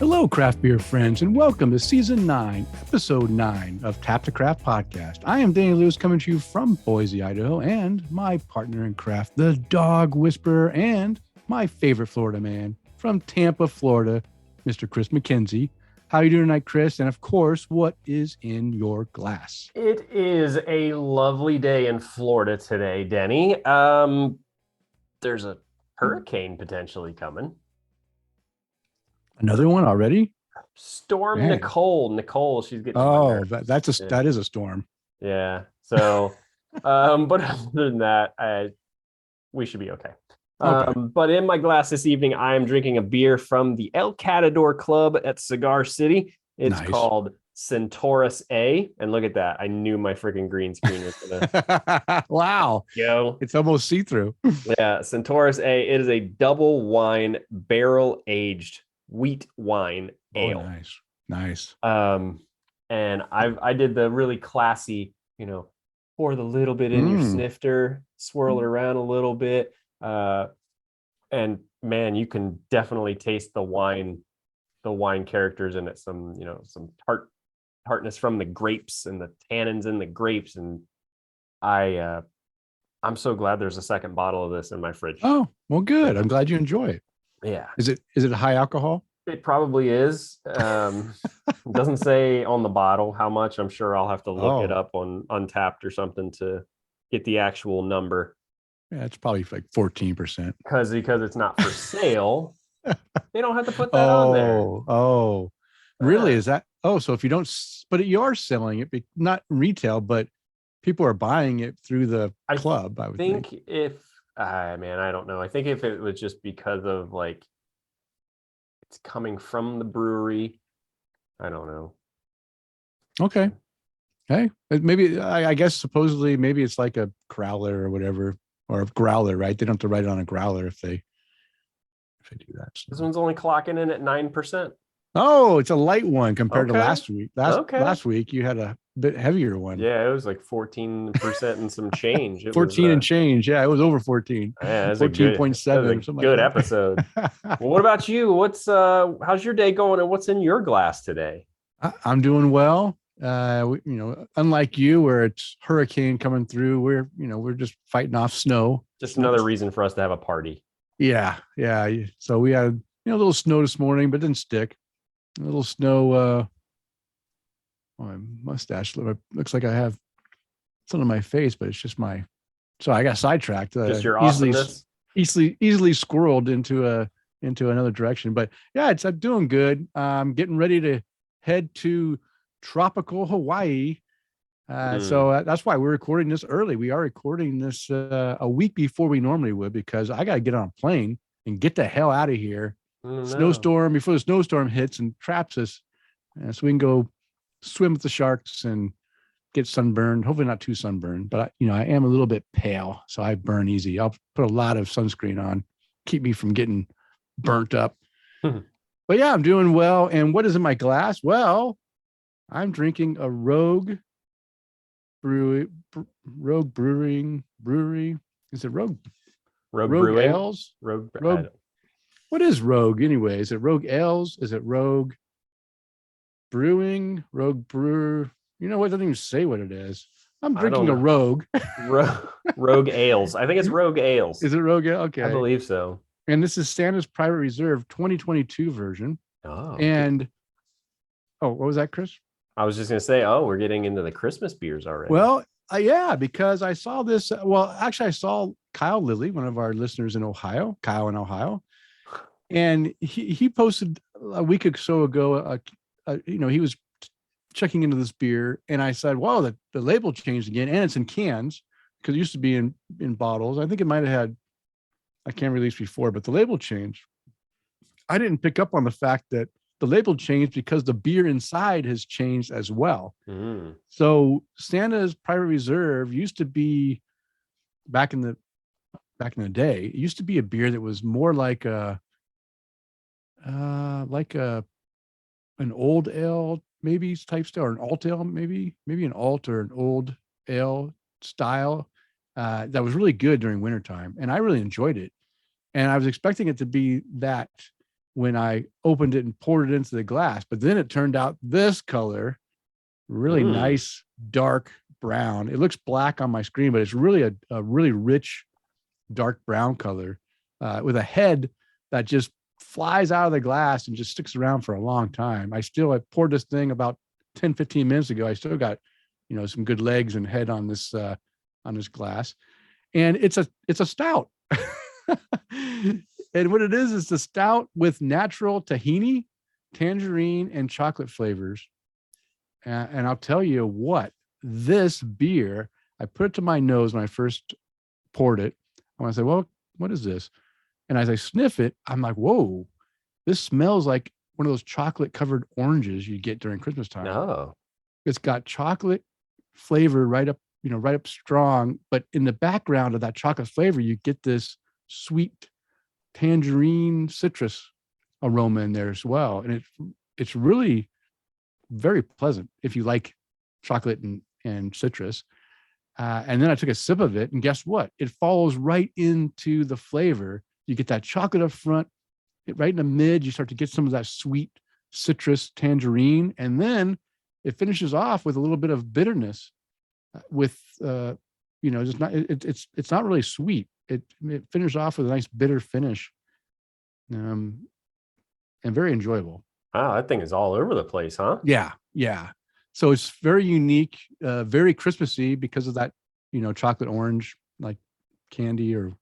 Hello, craft beer friends, and welcome to Season 9, Episode 9 of Tap the Craft Podcast. I am Danny Luce, coming to you from Boise, Idaho, and my partner in craft, the dog whisperer, and my favorite Florida man from Tampa, Florida, Mr. Kris McKenzie. How are you doing tonight, Kris? And of course, what is in your glass? It is a lovely day in Florida today, Denny. There's a hurricane potentially coming. Other one already? Storm Man. Nicole, she's getting. Oh, that is a storm. Yeah. So, but other than that, we should be okay. But in my glass this evening, I am drinking a beer from the El Catador Club at Cigar City. It's called Centaurus A. And look at that. I knew my freaking green screen was gonna. Wow. Yo. It's almost see-through. Yeah. Centaurus A. It is a double wine barrel aged wheat wine ale. Oh, nice. And I did the really classy, pour the little bit in your snifter, swirl it around a little bit. And man, you can definitely taste the wine characters in it. Some tartness from the grapes and the tannins in the grapes. And I'm so glad there's a second bottle of this in my fridge. Oh, well, good. I'm glad you enjoy it. Yeah. Is it high alcohol? It probably is. It doesn't say on the bottle how much. I'm sure I'll have to look it up on Untapped or something to get the actual number. Yeah, it's probably like 14%. Because it's not for sale, they don't have to put that on there. Oh, really? Is that? Oh, so if you don't, but you are selling it, not retail, but people are buying it through the club. I would think I don't know. I think if it was just because of like it's coming from the brewery, I don't know. Okay. Hey, maybe I guess supposedly maybe it's like a growler or whatever, or a growler, right? They don't have to write it on a growler if they do that. So. This one's only clocking in at 9%. Oh, it's a light one compared to last week. Last week you had a bit heavier one. Yeah, it was like 14% and some change. 14 and change. Yeah, it was over 14. Yeah, 14.7. Good episode. Well, what about you? How's your day going, and what's in your glass today? I'm doing well. Unlike you, where it's hurricane coming through, we're just fighting off snow. Just another reason for us to have a party. Yeah. So we had a little snow this morning, but didn't stick. A little snow. My mustache looks like I have something on my face, but it's just so I got sidetracked. Just your awesomeness. Easily squirreled into another direction. But yeah, I'm doing good. I'm getting ready to head to tropical Hawaii. So that's why we're recording this early. We are recording this a week before we normally would, because I got to get on a plane and get the hell out of here. Snowstorm before the snowstorm hits and traps us, so we can go swim with the sharks and get sunburned. Hopefully not too sunburned, but I am a little bit pale, so I burn easy. I'll put a lot of sunscreen on, keep me from getting burnt up. But yeah, I'm doing well. And what is in my glass? Well, I'm drinking a Rogue Brewery. Is it Rogue Brewing? Ales? Rogue. What is Rogue anyway? Is it Rogue Ales? Is it Rogue Brewing? Rogue Brewer? You know what? It doesn't even say what it is. I'm drinking a Rogue. Rogue Ales. I think it's Rogue Ales. Is it Rogue Ale? Okay. I believe so. And this is Santa's Private Reserve 2022 version. Oh. And what was that, Kris? I was just going to say, we're getting into the Christmas beers already. Well, yeah, because I saw this. Well, actually, I saw Kyle Lilly, one of our listeners in Ohio, Kyle in Ohio. And he posted a week or so ago, he was checking into this beer, and I said, wow, the label changed again, and it's in cans, because it used to be in bottles. I think it might have had a can release before, but the label changed. I didn't pick up on the fact that the label changed because the beer inside has changed as well. So Santa's Private Reserve used to be, back in the day, it used to be a beer that was more like an old ale, maybe type style, or an alt ale, maybe an alt or an old ale style that was really good during wintertime. And I really enjoyed it. And I was expecting it to be that when I opened it and poured it into the glass. But then it turned out this color, really nice, dark brown. It looks black on my screen, but it's really a really rich, dark brown color with a head that just flies out of the glass and just sticks around for a long time. I poured this thing about 10, 15 minutes ago. I still got, some good legs and head on this glass. And it's a stout. And what it is the stout with natural tahini, tangerine, and chocolate flavors. And I'll tell you what, this beer, I put it to my nose when I first poured it. And I said, well, what is this? And as I sniff it, I'm like, whoa, this smells like one of those chocolate covered oranges you get during Christmas time. Oh. It's got chocolate flavor right up strong. But in the background of that chocolate flavor, you get this sweet tangerine citrus aroma in there as well. And it's really very pleasant if you like chocolate and citrus. And then I took a sip of it, and guess what? It follows right into the flavor. You get that chocolate up front, right in the mid, you start to get some of that sweet citrus tangerine, and then it finishes off with a little bit of bitterness with, it's not really sweet. It finishes off with a nice bitter finish, and very enjoyable. Wow, that thing is all over the place, huh? Yeah. So it's very unique, very Christmassy because of that, chocolate orange, like candy, or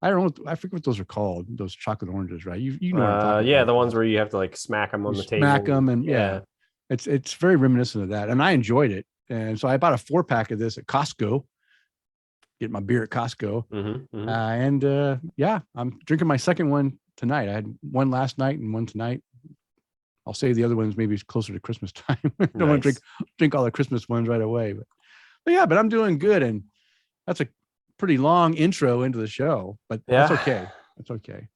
I don't know. I forget what those are called. Those chocolate oranges, right? You know what I'm talking about. The ones where you have to like smack them on the table. Smack them, and it's very reminiscent of that. And I enjoyed it. And so I bought a 4-pack of this at Costco. Get my beer at Costco. I'm drinking my second one tonight. I had one last night and one tonight. I'll save the other ones maybe closer to Christmas time. Don't want to drink all the Christmas ones right away. But I'm doing good. And that's a pretty long intro into the show, but that's okay. That's okay.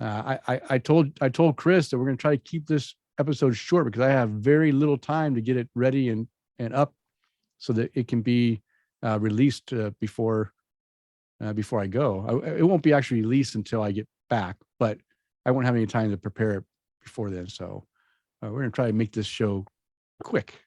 I told Kris that we're going to try to keep this episode short because I have very little time to get it ready and up so that it can be released before I go. It won't be actually released until I get back, but I won't have any time to prepare it before then. So we're going to try to make this show quick.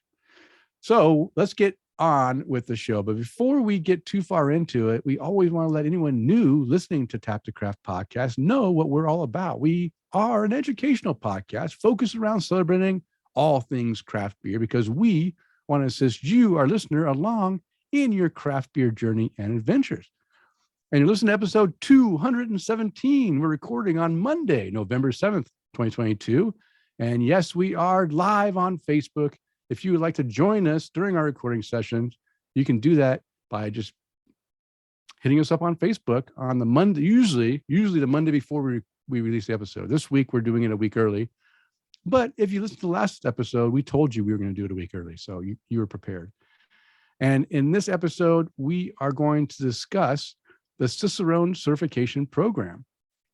So let's get on with the show. But before we get too far into it, we always want to let anyone new listening to Tap the Craft podcast know what we're all about. We are an educational podcast focused around celebrating all things craft beer because we want to assist you, our listener, along in your craft beer journey and adventures. And you're listening to episode 217. We're recording on Monday, November 7th, 2022. And yes, we are live on Facebook. If you would like to join us during our recording sessions, you can do that by just hitting us up on Facebook on the Monday, usually the Monday before we release the episode. This week, we're doing it a week early. But if you listen to the last episode, we told you we were going to do it a week early. So you were prepared. And in this episode, we are going to discuss the Cicerone certification program.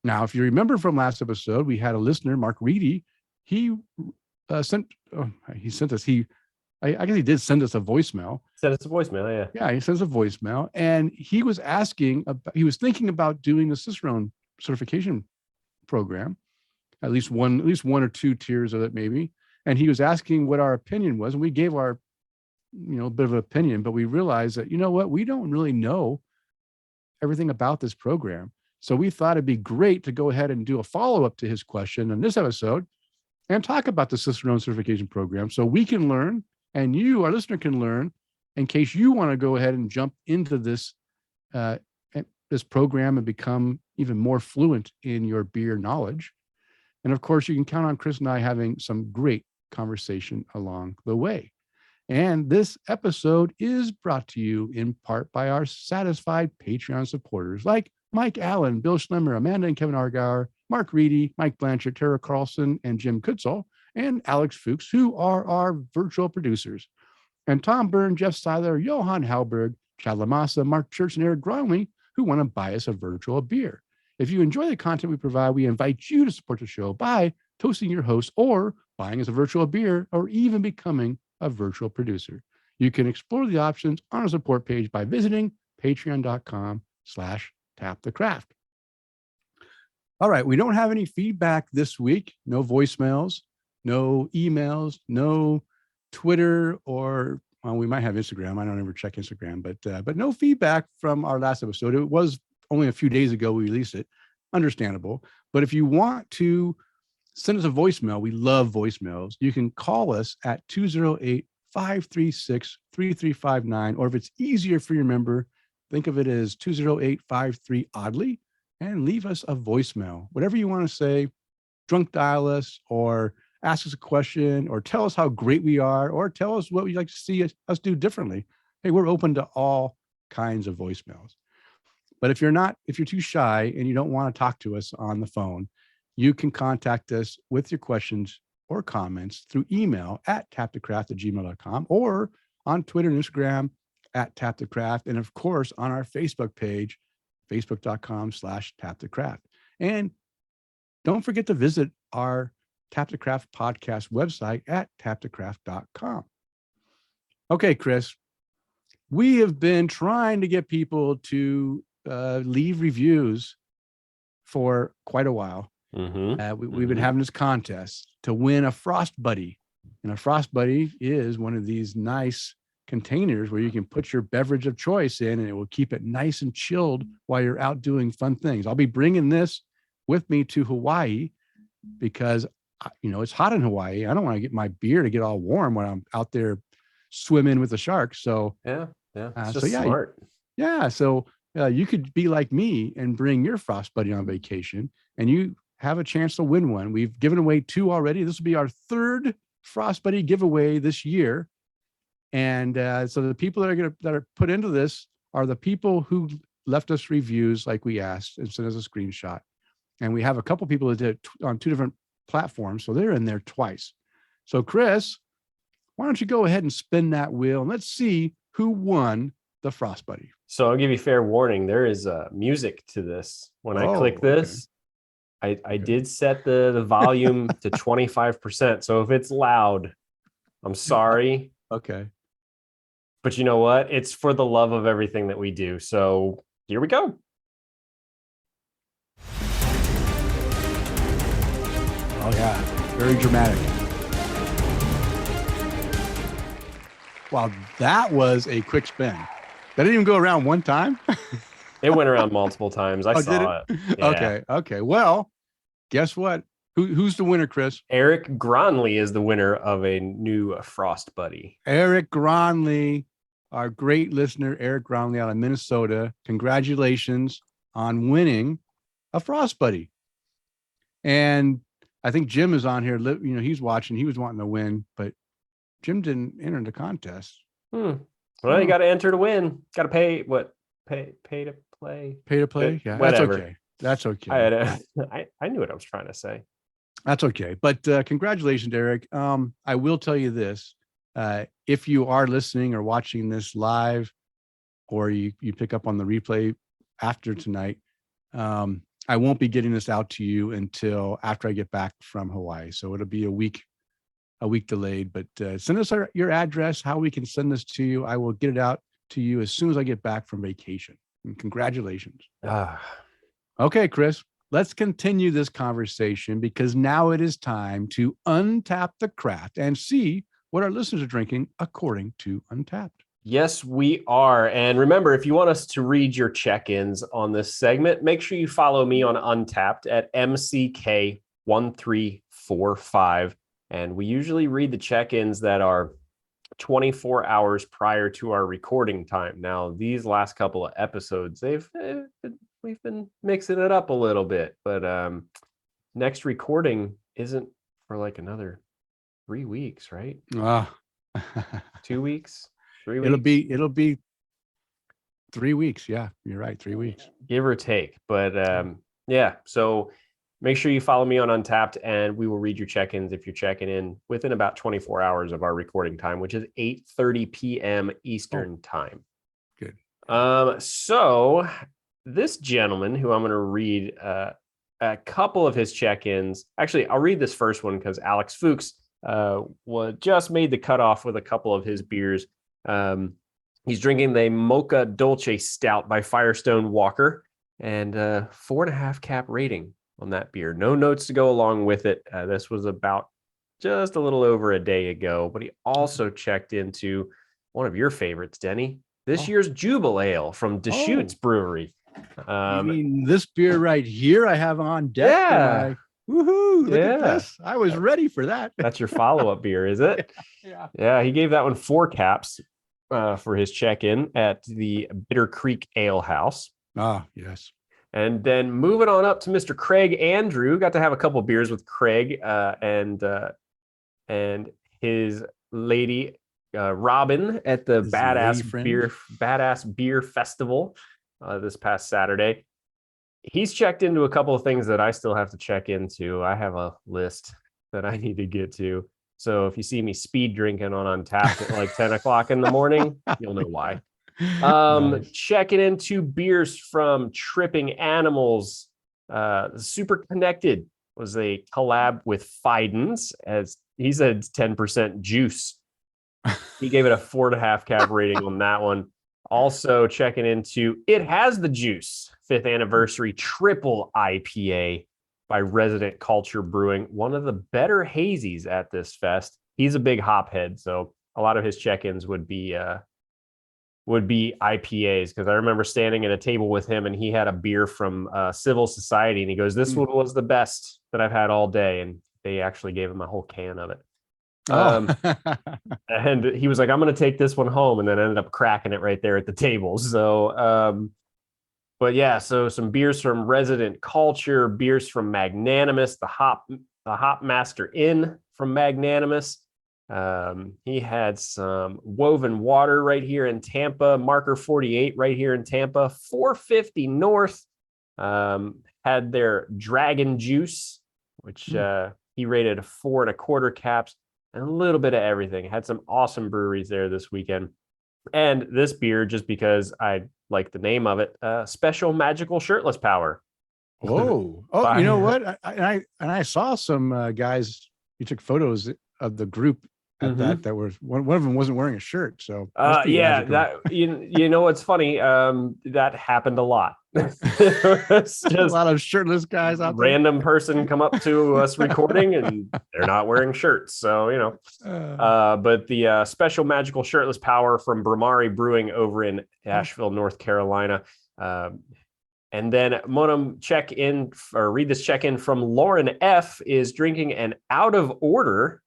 Now, if you remember from last episode, we had a listener, Mark Reedy. He sent us a voicemail. Sent us a voicemail, yeah. Yeah, he sends a voicemail, and he was thinking about doing the Cicerone certification program, at least one or two tiers of it, maybe. And he was asking what our opinion was, and we gave our, bit of an opinion, but we realized that, we don't really know everything about this program. So we thought it'd be great to go ahead and do a follow-up to his question in this episode and talk about the Cicerone certification program so we can learn and you, our listener, can learn in case you want to go ahead and jump into this program and become even more fluent in your beer knowledge. And of course, you can count on Kris and I having some great conversation along the way. And this episode is brought to you in part by our satisfied Patreon supporters like Mike Allen, Bill Schlemmer, Amanda and Kevin Argauer, Mark Reedy, Mike Blanchard, Tara Carlson, and Jim Kutzall, and Alex Fuchs, who are our virtual producers. And Tom Byrne, Jeff Seiler, Johan Halberg, Chad Lamassa, Mark Church, and Eric Gromley, who want to buy us a virtual beer. If you enjoy the content we provide, we invite you to support the show by toasting your host or buying us a virtual beer or even becoming a virtual producer. You can explore the options on our support page by visiting patreon.com/tapthecraft. All right. We don't have any feedback this week. No voicemails, no emails, no Twitter, or well, we might have Instagram. I don't ever check Instagram, but no feedback from our last episode. It was only a few days ago we released it. Understandable. But if you want to send us a voicemail, we love voicemails. You can call us at 208-536-3359. Or if it's easier for your member, think of it as 208-53-ODDLY and leave us a voicemail. Whatever you want to say, drunk dial us or ask us a question or tell us how great we are or tell us what you'd like to see us do differently. Hey, we're open to all kinds of voicemails. But if you're too shy and you don't want to talk to us on the phone, you can contact us with your questions or comments through email at tapthecraft@gmail.com or on Twitter and Instagram at tapthecraft. And of course, on our Facebook page, facebook.com/tapthecraft. And don't forget to visit our Tap the Craft podcast website at tapthecraft.com. Okay, Kris, we have been trying to get people to leave reviews for quite a while. We've been having this contest to win a FrostBuddy. And a FrostBuddy is one of these nice containers where you can put your beverage of choice in and it will keep it nice and chilled while you're out doing fun things. I'll be bringing this with me to Hawaii because, it's hot in Hawaii. I don't want to get my beer to get all warm when I'm out there swimming with the sharks. So yeah. It's just smart. So you could be like me and bring your FrostBuddy on vacation and you have a chance to win one. We've given away 2 already. This will be our 3rd FrostBuddy giveaway this year. And so the people that are put into this are the people who left us reviews like we asked and sent us a screenshot. And we have a couple people that did it on 2 different platforms. So they're in there twice. So Kris, why don't you go ahead and spin that wheel and let's see who won the FrostBuddy. So I'll give you fair warning. There is music to this. When I click this, I did set the volume to 25%. So if it's loud, I'm sorry. Okay. But you know what? It's for the love of everything that we do. So here we go. Oh, yeah. Very dramatic. Wow, that was a quick spin. That didn't even go around one time? It went around multiple times. I saw it. Yeah. Okay. Well, guess what? Who's the winner, Kris? Eric Gronley is the winner of a new FrostBuddy. Eric Gronley, our great listener, Eric Gronley out of Minnesota. Congratulations on winning a FrostBuddy. And I think Jim is on here. He's watching. He was wanting to win, but Jim didn't enter the contest. Well, you got to enter to win. Got to pay what? Pay to play. Pay to play. Yeah, whatever. That's okay. I knew what I was trying to say. That's okay. But congratulations, Eric. I will tell you this. If you are listening or watching this live, or you pick up on the replay after tonight, I won't be getting this out to you until after I get back from Hawaii. So it'll be a week delayed, but send us your address, how we can send this to you. I will get it out to you as soon as I get back from vacation. And congratulations. Okay, Kris, let's continue this conversation because now it is time to untap the craft and see what our listeners are drinking according to Untapped. Yes, we are. And remember, if you want us to read your check-ins on this segment, make sure you follow me on Untapped at MCK1345. And we usually read the check-ins that are 24 hours prior to our recording time. Now, these last couple of episodes, we've been mixing it up a little bit, but next recording isn't for like another 3 weeks, right? 2 weeks, 3 weeks. It'll be 3 weeks. Yeah, you're right. 3 weeks, give or take. But yeah, so make sure you follow me on Untapped, and we will read your check-ins if you're checking in within about 24 hours of our recording time, which is 8:30 p.m. Eastern time. Good. So this gentleman, who I'm going to read a couple of his check-ins. Actually, I'll read this first one because Alex Fuchs just made the cutoff with a couple of his beers. He's drinking the Mocha Dolce Stout by Firestone Walker, and 4.5 cap rating. on that beer. No notes to go along with it. This was about just a little over a day ago, but he also checked into one of your favorites, Denny, this year's Jubile Ale from Deschutes Brewery. You mean this beer right here I have on deck? Yeah. Woohoo! Look at this. I was ready for that. That's your follow-up beer, is it? Yeah. He gave that one 4 caps for his check-in at the Bitter Creek Ale House. Ah, yes. And then moving on up to Mr. Craig Andrew, got to have a couple beers with Craig and his lady Robin at the Badass Beer Festival this past Saturday. He's checked into a couple of things that I still have to check into. I have a list that I need to get to. So if you see me speed drinking on Untapped at like 10 o'clock in the morning, you'll know why. Nice. Checking into beers from Tripping Animals. Super Connected was a collab with Fidens, as he said, 10% juice. He gave it a 4.5 cap rating on that one. Also checking into It Has the Juice, 5th anniversary triple IPA by Resident Culture Brewing, one of the better hazies at this fest. He's a big hophead, so a lot of his check-ins would be IPAs, because I remember standing at a table with him and he had a beer from Civil Society and he goes, this one was the best that I've had all day, and they actually gave him a whole can of it. And he was like, I'm going to take this one home, and then ended up cracking it right there at the table. So but yeah, so some beers from Resident Culture, beers from Magnanimous, the Hop Master Inn from Magnanimous. He had some Woven Water right here in Tampa, Marker 48 right here in Tampa, 450 North. Had their Dragon Juice, which he rated 4.25 caps, and a little bit of everything. Had some awesome breweries there this weekend. And this beer, just because I like the name of it, Special Magical Shirtless Power. You know what? I saw some guys. You took photos of the group at that were one of them wasn't wearing a shirt. So magical. That you know what's funny? That happened a lot. It's just a lot of shirtless guys out there. Random person come up to us recording and they're not wearing shirts. So, you know, but the Special Magical Shirtless Power from Bramari Brewing over in Asheville, North Carolina. And then I'm going to read this check-in from Lauren F. is drinking an Out of Order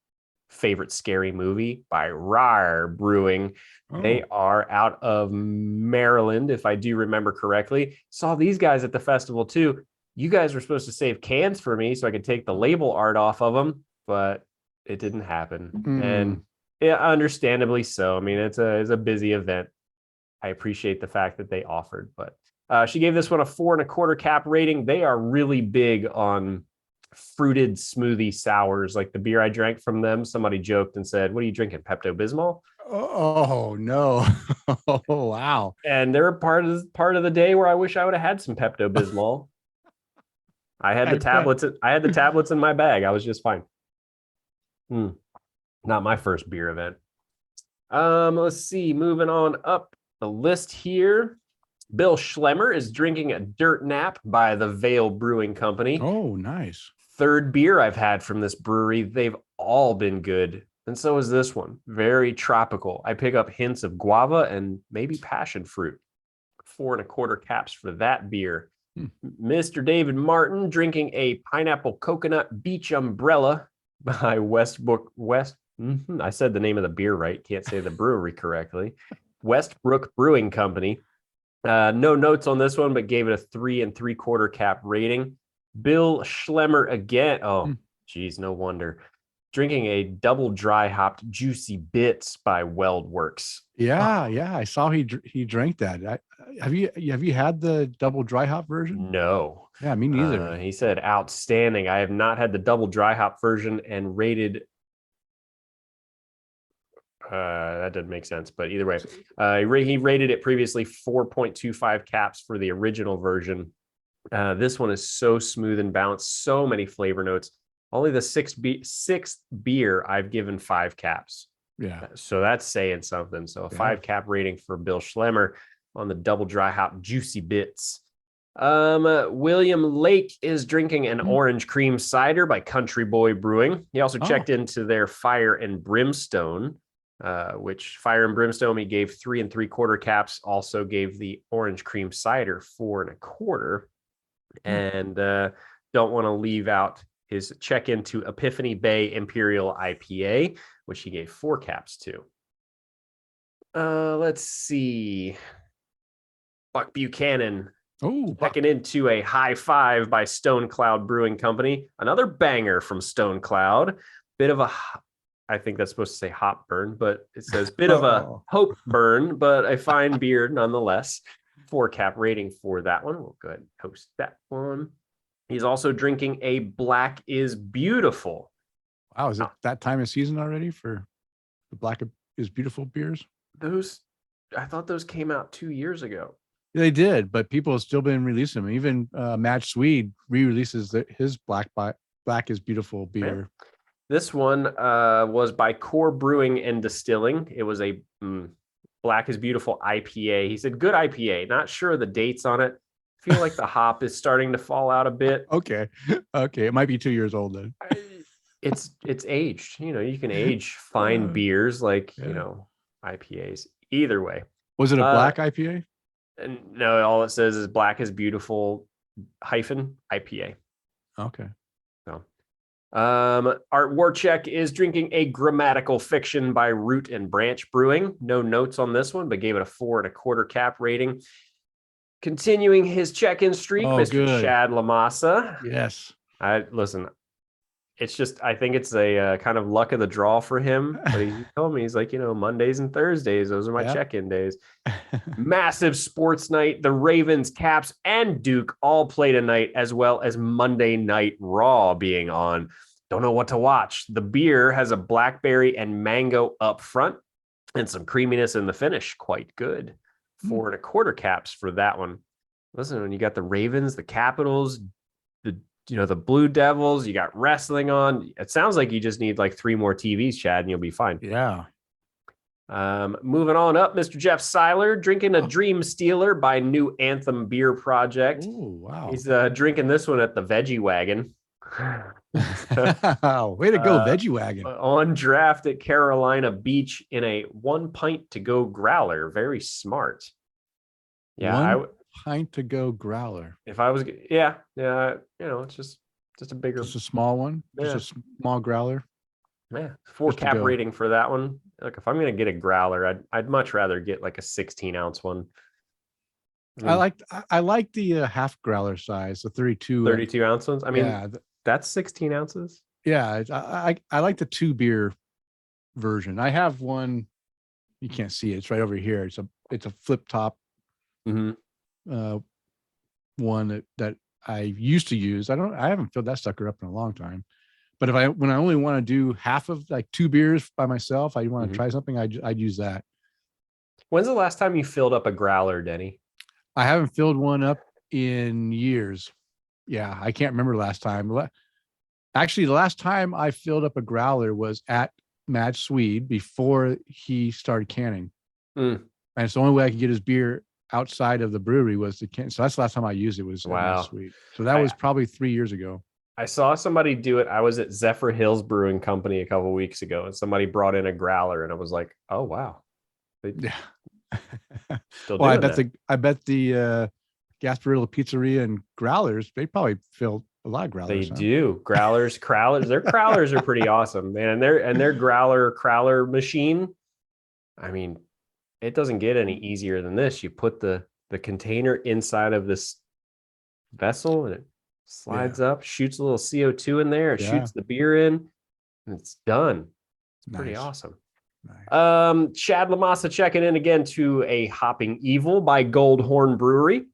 favorite scary movie by Rar Brewing. They are out of Maryland, if I do remember correctly. Saw these guys at the festival too. You guys were supposed to save cans for me so I could take the label art off of them, but it didn't happen. And yeah, understandably so. I mean, it's a busy event. I appreciate the fact that they offered, but she gave this one a 4.25 cap rating. They are really big on fruited smoothie sours, like the beer I drank from them. Somebody joked and said, what are you drinking, Pepto-Bismol? Oh no. Oh wow. And they're part of the day where I wish I would have had some Pepto-Bismol. I had the tablets in my bag. I was just fine. Not my first beer event. Let's see, moving on up the list here. Bill Schlemmer is drinking a Dirt Nap by the Vale Brewing Company. Oh, nice. Third beer I've had from this brewery. They've all been good. And so is this one. Very tropical. I pick up hints of guava and maybe passion fruit. 4.25 caps for that beer. Mr. David Martin drinking a Pineapple Coconut Beach Umbrella by Westbrook. I said the name of the beer right. Can't say the brewery correctly. Westbrook Brewing Company. No notes on this one, but gave it a 3.75 cap rating. Bill Schlemmer again. Oh, geez, no wonder. Drinking a double dry hopped Juicy Bits by Weldworks. Yeah, I saw he drank that. Have you had the double dry hop version? No. Yeah, me neither. He said outstanding. I have not had the double dry hop version and rated. That doesn't make sense, but either way, he rated it previously 4.25 caps for the original version. This one is so smooth and balanced, so many flavor notes. Only the sixth beer I've given 5 caps. Yeah. So that's saying something. So a 5 cap rating for Bill Schlemmer on the double dry hop Juicy Bits. William Lake is drinking an orange cream cider by Country Boy Brewing. He also checked into their Fire and Brimstone, which Fire and Brimstone he gave 3 3/4 caps. Also gave the orange cream cider 4 1/4, and don't want to leave out his check into Epiphany Bay Imperial IPA, which he gave 4 caps to. Let's see. Buck Buchanan. Checking into a high 5 by Stone Cloud Brewing Company. Another banger from Stone Cloud. Bit of a, I think that's supposed to say hop burn, but it says bit of a hope burn, but a fine beer nonetheless. 4 cap rating for that one. We'll go ahead and post that one. He's also drinking a Black is Beautiful. Wow, is it that time of season already for the Black is Beautiful beers? I thought those came out 2 years ago. They did, but people have still been releasing them. Even Match Swede re-releases his Black is Beautiful beer. Yeah. This one was by Core Brewing and Distilling. It was a Black is Beautiful IPA. He said, good IPA. Not sure of the dates on it. Feel like the hop is starting to fall out a bit. Okay. It might be 2 years old then. It's aged. You can age fine beers like, IPAs. Either way. Was it a black IPA? No, all it says is Black is Beautiful -IPA. Okay. So, Art Warcheck is drinking a Grammatical Fiction by Root and Branch Brewing. No notes on this one, but gave it a 4 1/4 cap rating. Continuing his check-in streak, Mr. Good. Chad Lamassa. Yes. Listen. It's just, I think it's a kind of luck of the draw for him. But he told me, he's like, Mondays and Thursdays, those are my check-in days. Massive sports night. The Ravens, Caps, and Duke all play tonight, as well as Monday Night Raw being on. Don't know what to watch. The beer has a blackberry and mango up front and some creaminess in the finish. Quite good. 4 1/4 caps for that one. Listen, when you got the Ravens, the Capitals, the Blue Devils, you got wrestling on. It sounds like you just need like 3 more TVs, Chad, and you'll be fine. Yeah. Moving on up, Mr. Jeff Seiler drinking a Dream Stealer by New Anthem Beer Project. Oh, wow. He's drinking this one at the Veggie Wagon. Way to go, Veggie Wagon. On draft at Carolina Beach in a 1 pint to go growler. Very smart. Yeah, pint to go growler. If I was, it's just a bigger, just a small one, just a small growler. Yeah, 4 cap rating for that one. Look, if I'm gonna get a growler, I'd much rather get like a 16-ounce one. I like the half growler size, the 32 ounce ones. I mean, that's 16 ounces. Yeah, I like the 2 beer version. I have one. You can't see it. It's right over here. It's a flip top. One that I used to use. I haven't filled that sucker up in a long time. But when I only want to do half of like 2 beers by myself, I want to try something, I'd use that. When's the last time you filled up a growler, Denny? I haven't filled one up in years. Yeah, I can't remember last time. Actually, the last time I filled up a growler was at Mad Swede before he started canning. And it's the only way I could get his beer outside of the brewery was to can. So that's the last time I used it was Mad Swede. So that was probably 3 years ago. I saw somebody do it. I was at Zephyr Hills Brewing Company a couple of weeks ago, and somebody brought in a growler, and I was like, "Oh wow!" Still I bet the Gasparilla Pizzeria and Growlers, they probably fill a lot of growlers. They do. Growlers. Their growlers are pretty awesome, man. And their growler machine. I mean, it doesn't get any easier than this. You put the container inside of this vessel, and it slides up, shoots a little CO2 in there, it shoots the beer in, and it's done. It's pretty awesome. Nice. Chad Lamassa checking in again to a Hopping Evil by Gold Horn Brewery.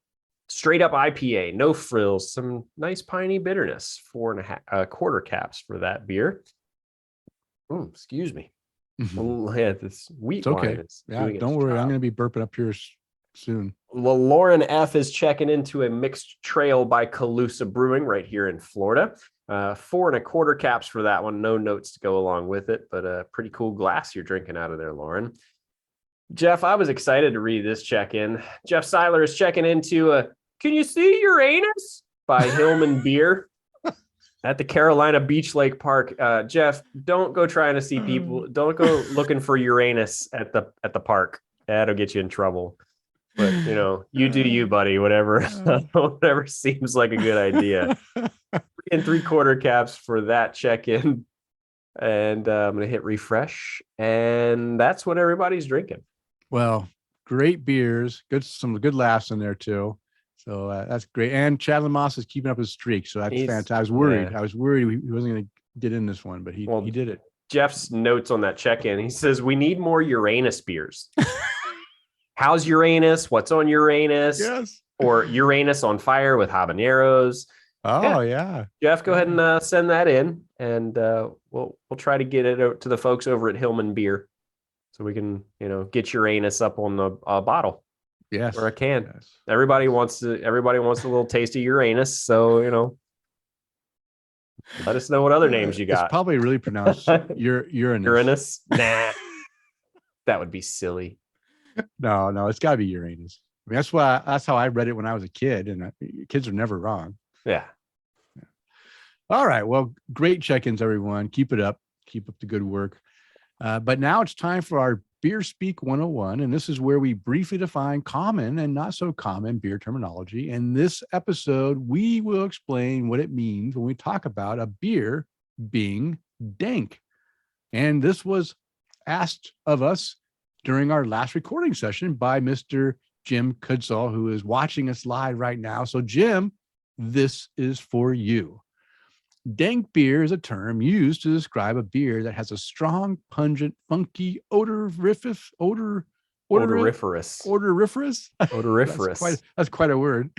Straight up IPA, no frills, some nice piney bitterness. 4 1/4 caps for that beer. Excuse me. Yeah, this wheat wine. Okay. Don't worry, I'm going to be burping up here soon. Lauren F is checking into a Mixed Trail by Calusa Brewing right here in Florida. 4 1/4 caps for that one. No notes to go along with it, but a pretty cool glass you're drinking out of there, Lauren. Jeff, I was excited to read this check-in. Jeff Seiler is checking into a can you see Uranus by Hillman Beer at the Carolina Beach Lake Park. Jeff, don't go trying to see people. Don't go looking for Uranus at the park. That'll get you in trouble. But you do you, buddy. Whatever seems like a good idea. 3 3/4 caps for that check-in. And I'm going to hit refresh. And that's what everybody's drinking. Well, great beers. Some good laughs in there too. So that's great. And Chad Moss is keeping up his streak. So that's fantastic. I was worried. Yeah. I was worried he wasn't going to get in this one, but he did it. Jeff's notes on that check-in. He says, we need more Uranus beers. How's Uranus? What's on Uranus? Yes. Or Uranus on fire with habaneros. Oh, yeah. Jeff, go ahead and send that in, and we'll try to get it out to the folks over at Hillman Beer, so we can get Uranus up on the bottle. Yes, or a can. Yes. Everybody wants a little taste of Uranus, so let us know what other names you got. It's probably really pronounced Uranus. Uranus? Nah, that would be silly. No, it's got to be Uranus. I mean, that's how I read it when I was a kid, and kids are never wrong. Yeah. All right. Well, great check-ins, everyone. Keep it up. Keep up the good work. But now it's time for our Beer Speak 101, and this is where we briefly define common and not so common beer terminology. In this episode, we will explain what it means when we talk about a beer being dank. And this was asked of us during our last recording session by Mr. Jim Kudzall, who is watching us live right now. So, Jim, this is for you. Dank beer is a term used to describe a beer that has a strong, pungent, funky, odoriferous. That's quite a word.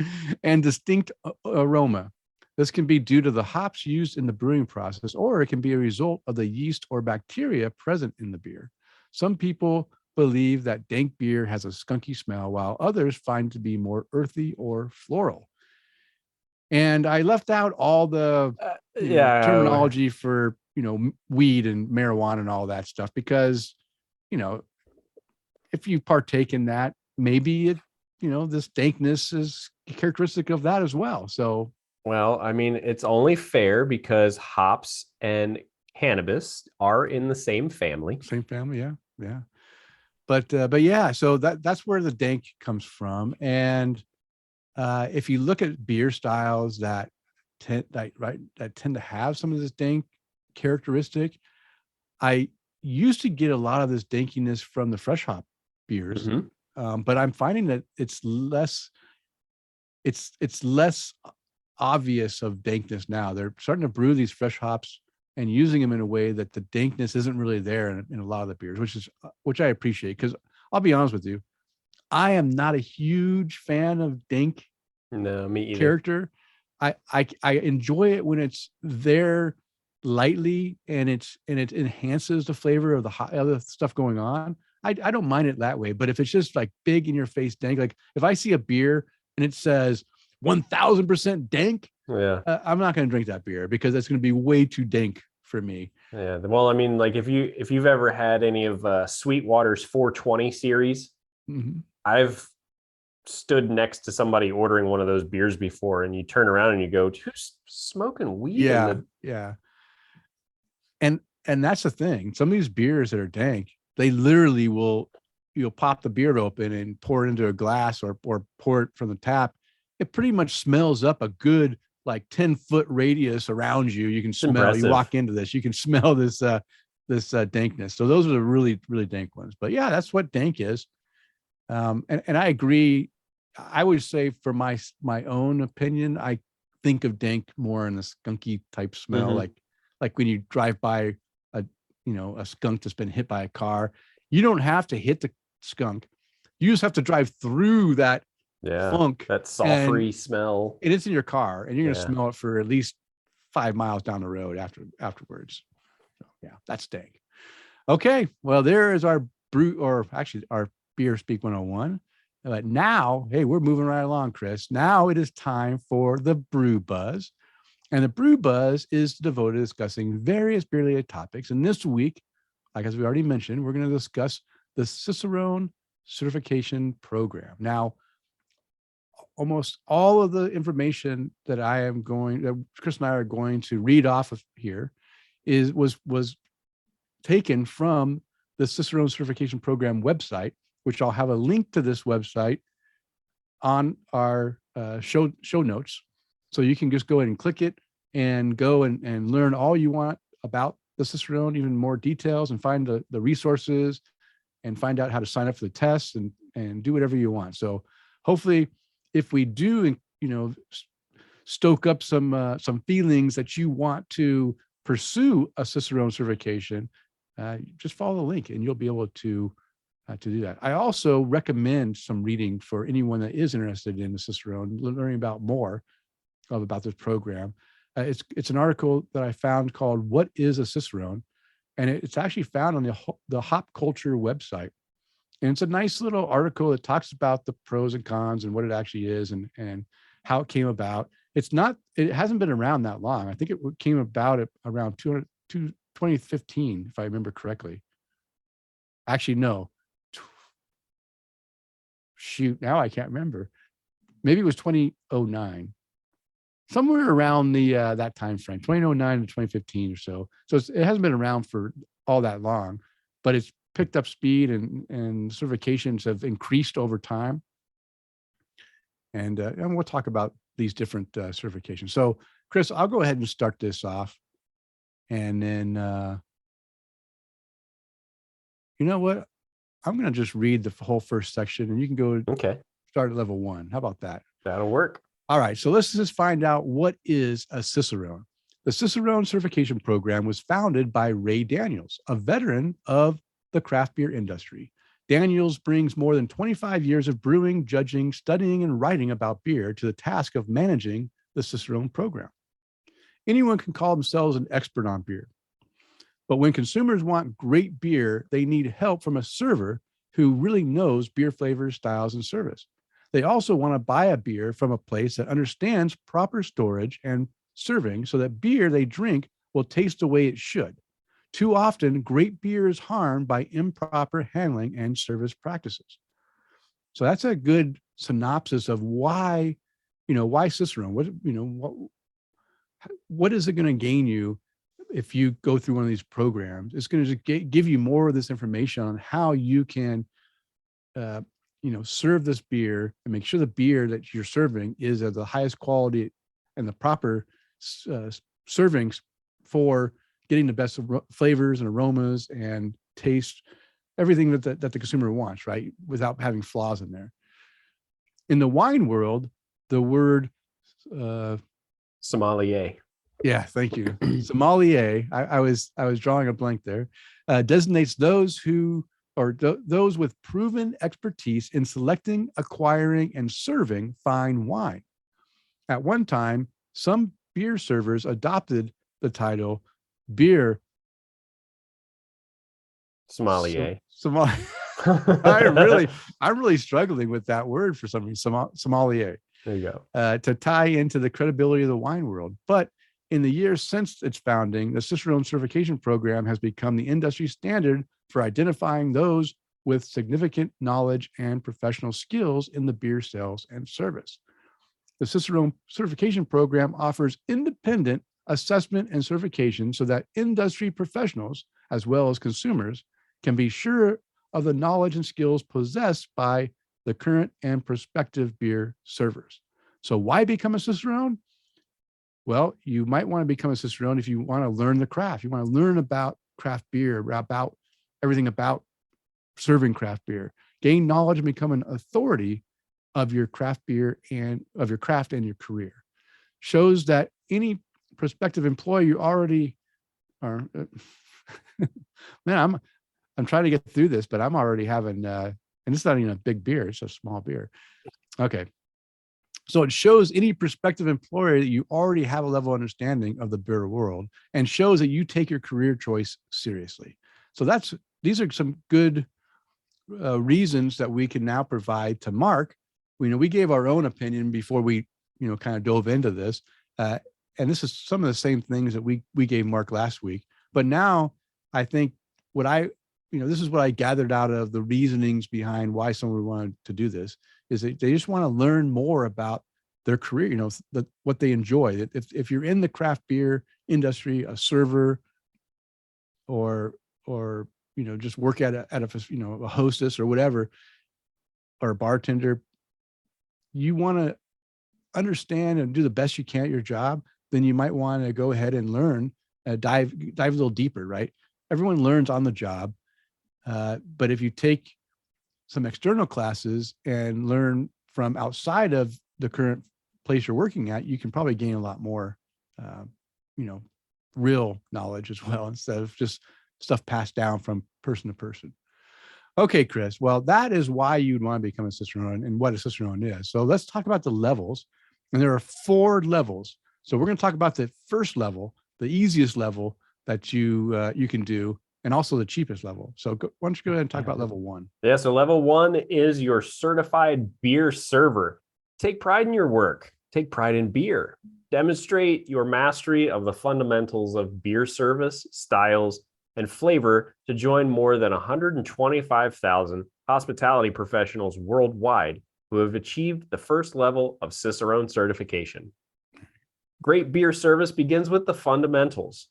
And distinct aroma. This can be due to the hops used in the brewing process, or it can be a result of the yeast or bacteria present in the beer. Some people believe that dank beer has a skunky smell, while others find it to be more earthy or floral. And I left out all the terminology for, weed and marijuana and all that stuff, because, if you partake in that, maybe it, this dankness is characteristic of that as well. So, well, I mean, it's only fair because hops and cannabis are in the same family. Yeah. But yeah, so that's where the dank comes from. And if you look at beer styles that tend to have some of this dank characteristic, I used to get a lot of this dankiness from the fresh hop beers, but I'm finding that it's less obvious of dankness now. They're starting to brew these fresh hops and using them in a way that the dankness isn't really there in a lot of the beers, which I appreciate, because I'll be honest with you, I am not a huge fan of dank. No, me either. Character. I enjoy it when it's there lightly and it enhances the flavor of the other stuff going on. I don't mind it that way. But if it's just like big in your face dank, like if I see a beer and it says 1000% dank, I'm not going to drink that beer, because that's going to be way too dank for me. Yeah. Well, I mean, like if you've ever had any of Sweetwater's 420 series, I've stood next to somebody ordering one of those beers before, and you turn around and you go, who's smoking weed? Yeah. And that's the thing. Some of these beers that are dank, they literally you'll pop the beer open and pour it into a glass or pour it from the tap. It pretty much smells up a good 10-foot radius around you. You can smell. Impressive. You walk into this, you can smell this dankness. So those are the really, really dank ones. But yeah, that's what dank is. And I agree. I would say, for my own opinion, I think of dank more in the skunky type smell, like when you drive by a skunk that's been hit by a car. You don't have to hit the skunk. You just have to drive through that funk, that sulfury smell. And it's in your car, and you're going to smell it for at least 5 miles down the road afterwards. So, yeah, that's dank. Okay, well, there is our our Beer Speak 101. But now, hey, we're moving right along, Kris. Now it is time for the Brew Buzz. And the Brew Buzz is devoted to discussing various beer-related topics. And this week, as we already mentioned, we're going to discuss the Cicerone certification program. Now, almost all of the information that Kris and I are going to read off of here was taken from the Cicerone Certification Program website, which I'll have a link to this website on our show notes. So you can just go ahead and click it and go and learn all you want about the Cicerone, even more details, and find the resources and find out how to sign up for the tests and do whatever you want. So hopefully, if we do, stoke up some feelings that you want to pursue a Cicerone certification, just follow the link and you'll be able to do that. I also recommend some reading for anyone that is interested in the Cicerone, learning more about this program. It's an article that I found called "What is a Cicerone?" and it's actually found on the Hop Culture website. And it's a nice little article that talks about the pros and cons and what it actually is and how it came about. It hasn't been around that long. I think it came about around 2015, if I remember correctly. Actually, no. Shoot, now I can't remember. Maybe it was 2009. Somewhere around that time frame, 2009 to 2015 or so. So it hasn't been around for all that long, but it's picked up speed and certifications have increased over time. And we'll talk about these different certifications. So, Kris, I'll go ahead and start this off. And then, you know what? I'm going to just read the whole first section and you can go start at level 1. How about that? That'll work. All right. So let's just find out what is a Cicerone. The Cicerone certification program was founded by Ray Daniels, a veteran of the craft beer industry. Daniels brings more than 25 years of brewing, judging, studying, and writing about beer to the task of managing the Cicerone program. Anyone can call themselves an expert on beer. But when consumers want great beer, they need help from a server who really knows beer flavors, styles, and service. They also want to buy a beer from a place that understands proper storage and serving so that beer they drink will taste the way it should. Too often, great beer is harmed by improper handling and service practices. So that's a good synopsis of why Cicerone. What is it going to gain you if you go through one of these programs? It's going to give you more of this information on how you can, serve this beer and make sure the beer that you're serving is of the highest quality and the proper servings for getting the best flavors and aromas and taste, everything that the consumer wants, right? Without having flaws in there. In the wine world, the word sommelier. Yeah, thank you. Sommelier. I was drawing a blank there. Designates those those with proven expertise in selecting, acquiring, and serving fine wine. At one time, some beer servers adopted the title beer sommelier. I'm really struggling with that word for some reason. Sommelier. There you go. To tie into the credibility of the wine world. But in the years since its founding, the Cicerone certification program has become the industry standard for identifying those with significant knowledge and professional skills in the beer sales and service. The Cicerone certification program offers independent assessment and certification so that industry professionals, as well as consumers, can be sure of the knowledge and skills possessed by the current and prospective beer servers. So why become a Cicerone? Well, you might want to become a Cicerone if you want to learn the craft. You want to learn about craft beer, about everything about serving craft beer, gain knowledge and become an authority of your craft beer and of your craft and your career. Shows that any prospective employee you already are, man, I'm trying to get through this, but I'm already having, and it's not even a big beer, it's a small beer. Okay. So it shows any prospective employer that you already have a level of understanding of the beer world and shows that you take your career choice seriously. So these are some good reasons that we can now provide to Mark. We gave our own opinion before we, kind of dove into this. And this is some of the same things that we gave Mark last week. But now I think this is what I gathered out of the reasonings behind why someone wanted to do this is they just want to learn more about their career, what they enjoy. If you're in the craft beer industry, a server, or just work at a hostess or whatever, or a bartender, you want to understand and do the best you can at your job, then you might want to go ahead and learn, dive a little deeper, right? Everyone learns on the job. But if you take some external classes and learn from outside of the current place you're working at, you can probably gain a lot more, real knowledge as well, instead of just stuff passed down from person to person. Okay, Kris. Well, that is why you'd want to become a Cicerone and what a Cicerone is. So let's talk about the levels. And there are 4 levels. So we're going to talk about the first level, the easiest level that you can do, and also the cheapest level. So why don't you go ahead and talk about level 1? Yeah, so level 1 is your certified beer server. Take pride in your work. Take pride in beer. Demonstrate your mastery of the fundamentals of beer service, styles, and flavor to join more than 125,000 hospitality professionals worldwide who have achieved the first level of Cicerone certification. Great beer service begins with the fundamentals: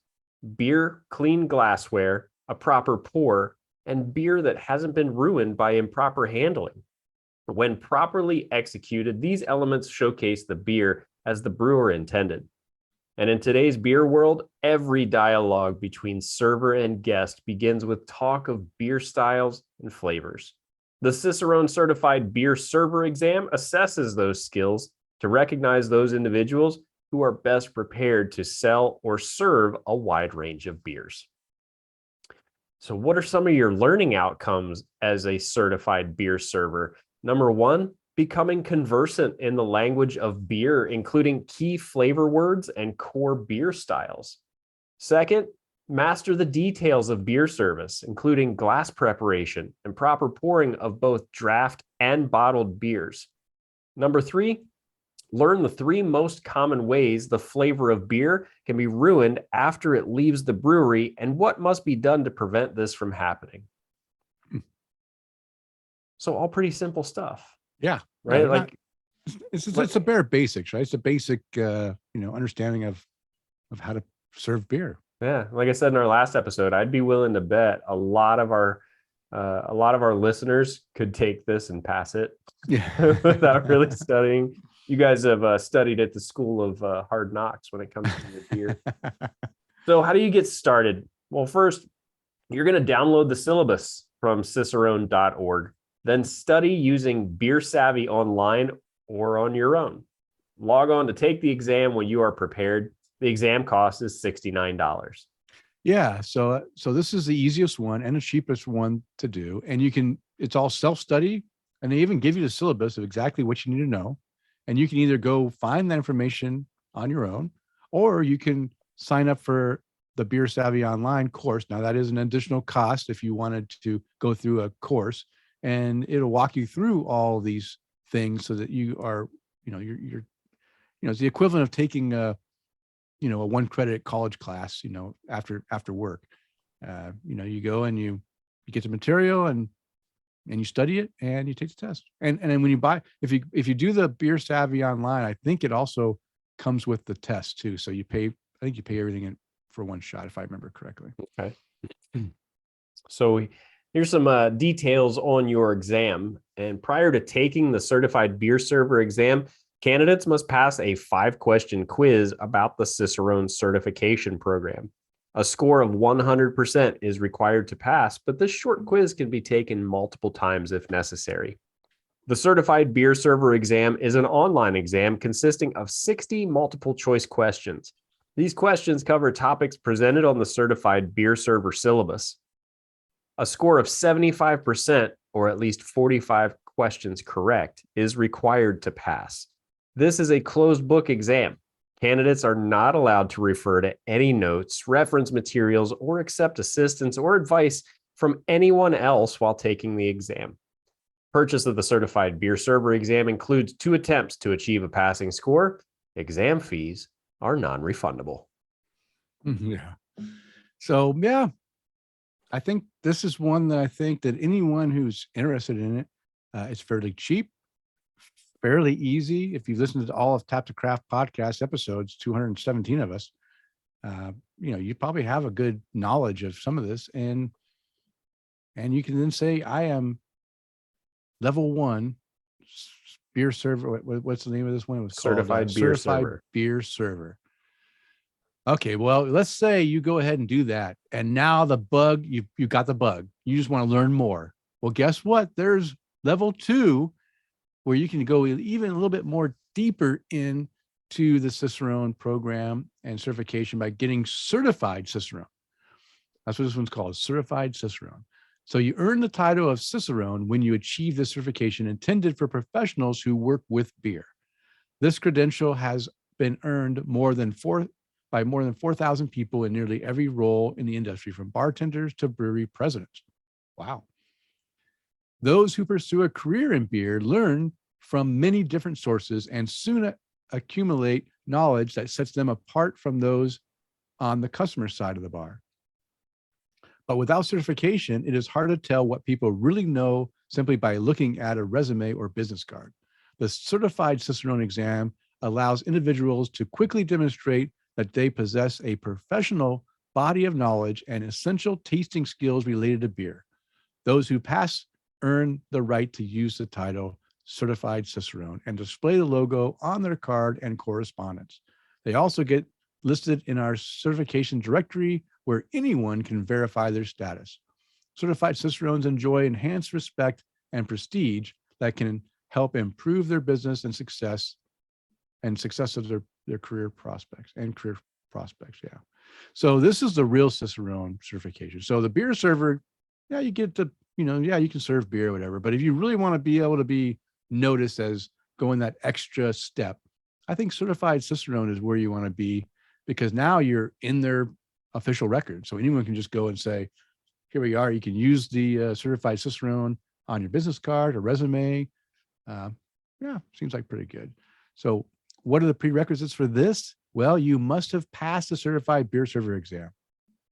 beer, clean glassware, a proper pour, and beer that hasn't been ruined by improper handling. When properly executed, these elements showcase the beer as the brewer intended. And in today's beer world, every dialogue between server and guest begins with talk of beer styles and flavors. The Cicerone Certified Beer Server exam assesses those skills to recognize those individuals who are best prepared to sell or serve a wide range of beers. So what are some of your learning outcomes as a certified beer server? Number 1, becoming conversant in the language of beer, including key flavor words and core beer styles. Second, master the details of beer service, including glass preparation and proper pouring of both draft and bottled beers. Number 3, learn the 3 most common ways the flavor of beer can be ruined after it leaves the brewery and what must be done to prevent this from happening. So all pretty simple stuff. Yeah. Right. It's a bare basics, right? It's a basic, understanding of how to serve beer. Yeah. Like I said in our last episode, I'd be willing to bet a lot of our listeners could take this and pass it without really studying. You guys have studied at the School of Hard Knocks when it comes to the beer. So how do you get started? Well, first, you're going to download the syllabus from cicerone.org. Then study using Beer Savvy online or on your own. Log on to take the exam when you are prepared. The exam cost is $69. Yeah. So this is the easiest one and the cheapest one to do. And it's all self-study, and they even give you the syllabus of exactly what you need to know. And you can either go find that information on your own, or you can sign up for the Beer Savvy online course. Now that is an additional cost if you wanted to go through a course. And it'll walk you through all these things so that you are, it's the equivalent of taking a 1-credit college class, after work. You go and you get the material and you study it and you take the test. And then when if you do the Beer Savvy online, I think it also comes with the test too. So I think you pay everything for one shot, if I remember correctly. Okay. So here's some details on your exam. And prior to taking the Certified Beer Server exam, candidates must pass a 5-question quiz about the Cicerone certification program. A score of 100% is required to pass, but this short quiz can be taken multiple times if necessary. The Certified Beer Server exam is an online exam consisting of 60 multiple choice questions. These questions cover topics presented on the Certified Beer Server syllabus. A score of 75%, or at least 45 questions correct, is required to pass. This is a closed book exam. Candidates are not allowed to refer to any notes, reference materials, or accept assistance or advice from anyone else while taking the exam. Purchase of the Certified Beer Server exam includes 2 attempts to achieve a passing score. Exam fees are non-refundable. Yeah. So, yeah. I think this is one that I think that anyone who's interested in it, it's fairly cheap. fairly easy. If you've listened to all of Tap to Craft podcast episodes, 217 of us, you probably have a good knowledge of some of this, and you can then say, I am level 1 beer server. What's the name of this one? It was Certified called beer Certified server. Beer Server. Okay, well, let's say you go ahead and do that, and now the bug, you got the bug. You just want to learn more. Well, guess what? There's level 2, where you can go even a little bit more deeper into the Cicerone program and certification by getting certified Cicerone. That's what this one's called, certified Cicerone. So you earn the title of Cicerone when you achieve the certification intended for professionals who work with beer. This credential has been earned by more than 4,000 people in nearly every role in the industry, from bartenders to brewery presidents. Wow. Those who pursue a career in beer learn from many different sources and soon accumulate knowledge that sets them apart from those on the customer side of the bar. But without certification, it is hard to tell what people really know simply by looking at a resume or business card. The Certified Cicerone exam allows individuals to quickly demonstrate that they possess a professional body of knowledge and essential tasting skills related to beer. Those who pass earn the right to use the title Certified Cicerone and display the logo on their card and correspondence. They also get listed in our certification directory, where anyone can verify their status. Certified Cicerones enjoy enhanced respect and prestige that can help improve their business and success of their career prospects. Yeah. So this is the real Cicerone certification. So the beer server, yeah, you get to, you can serve beer or whatever. But if you really want to be able to be noticed as going that extra step, I think certified Cicerone is where you want to be, because now you're in their official record. So anyone can just go and say, here we are. You can use the certified Cicerone on your business card or resume. Yeah, seems like pretty good. So what are the prerequisites for this? Well, you must have passed the certified beer server exam.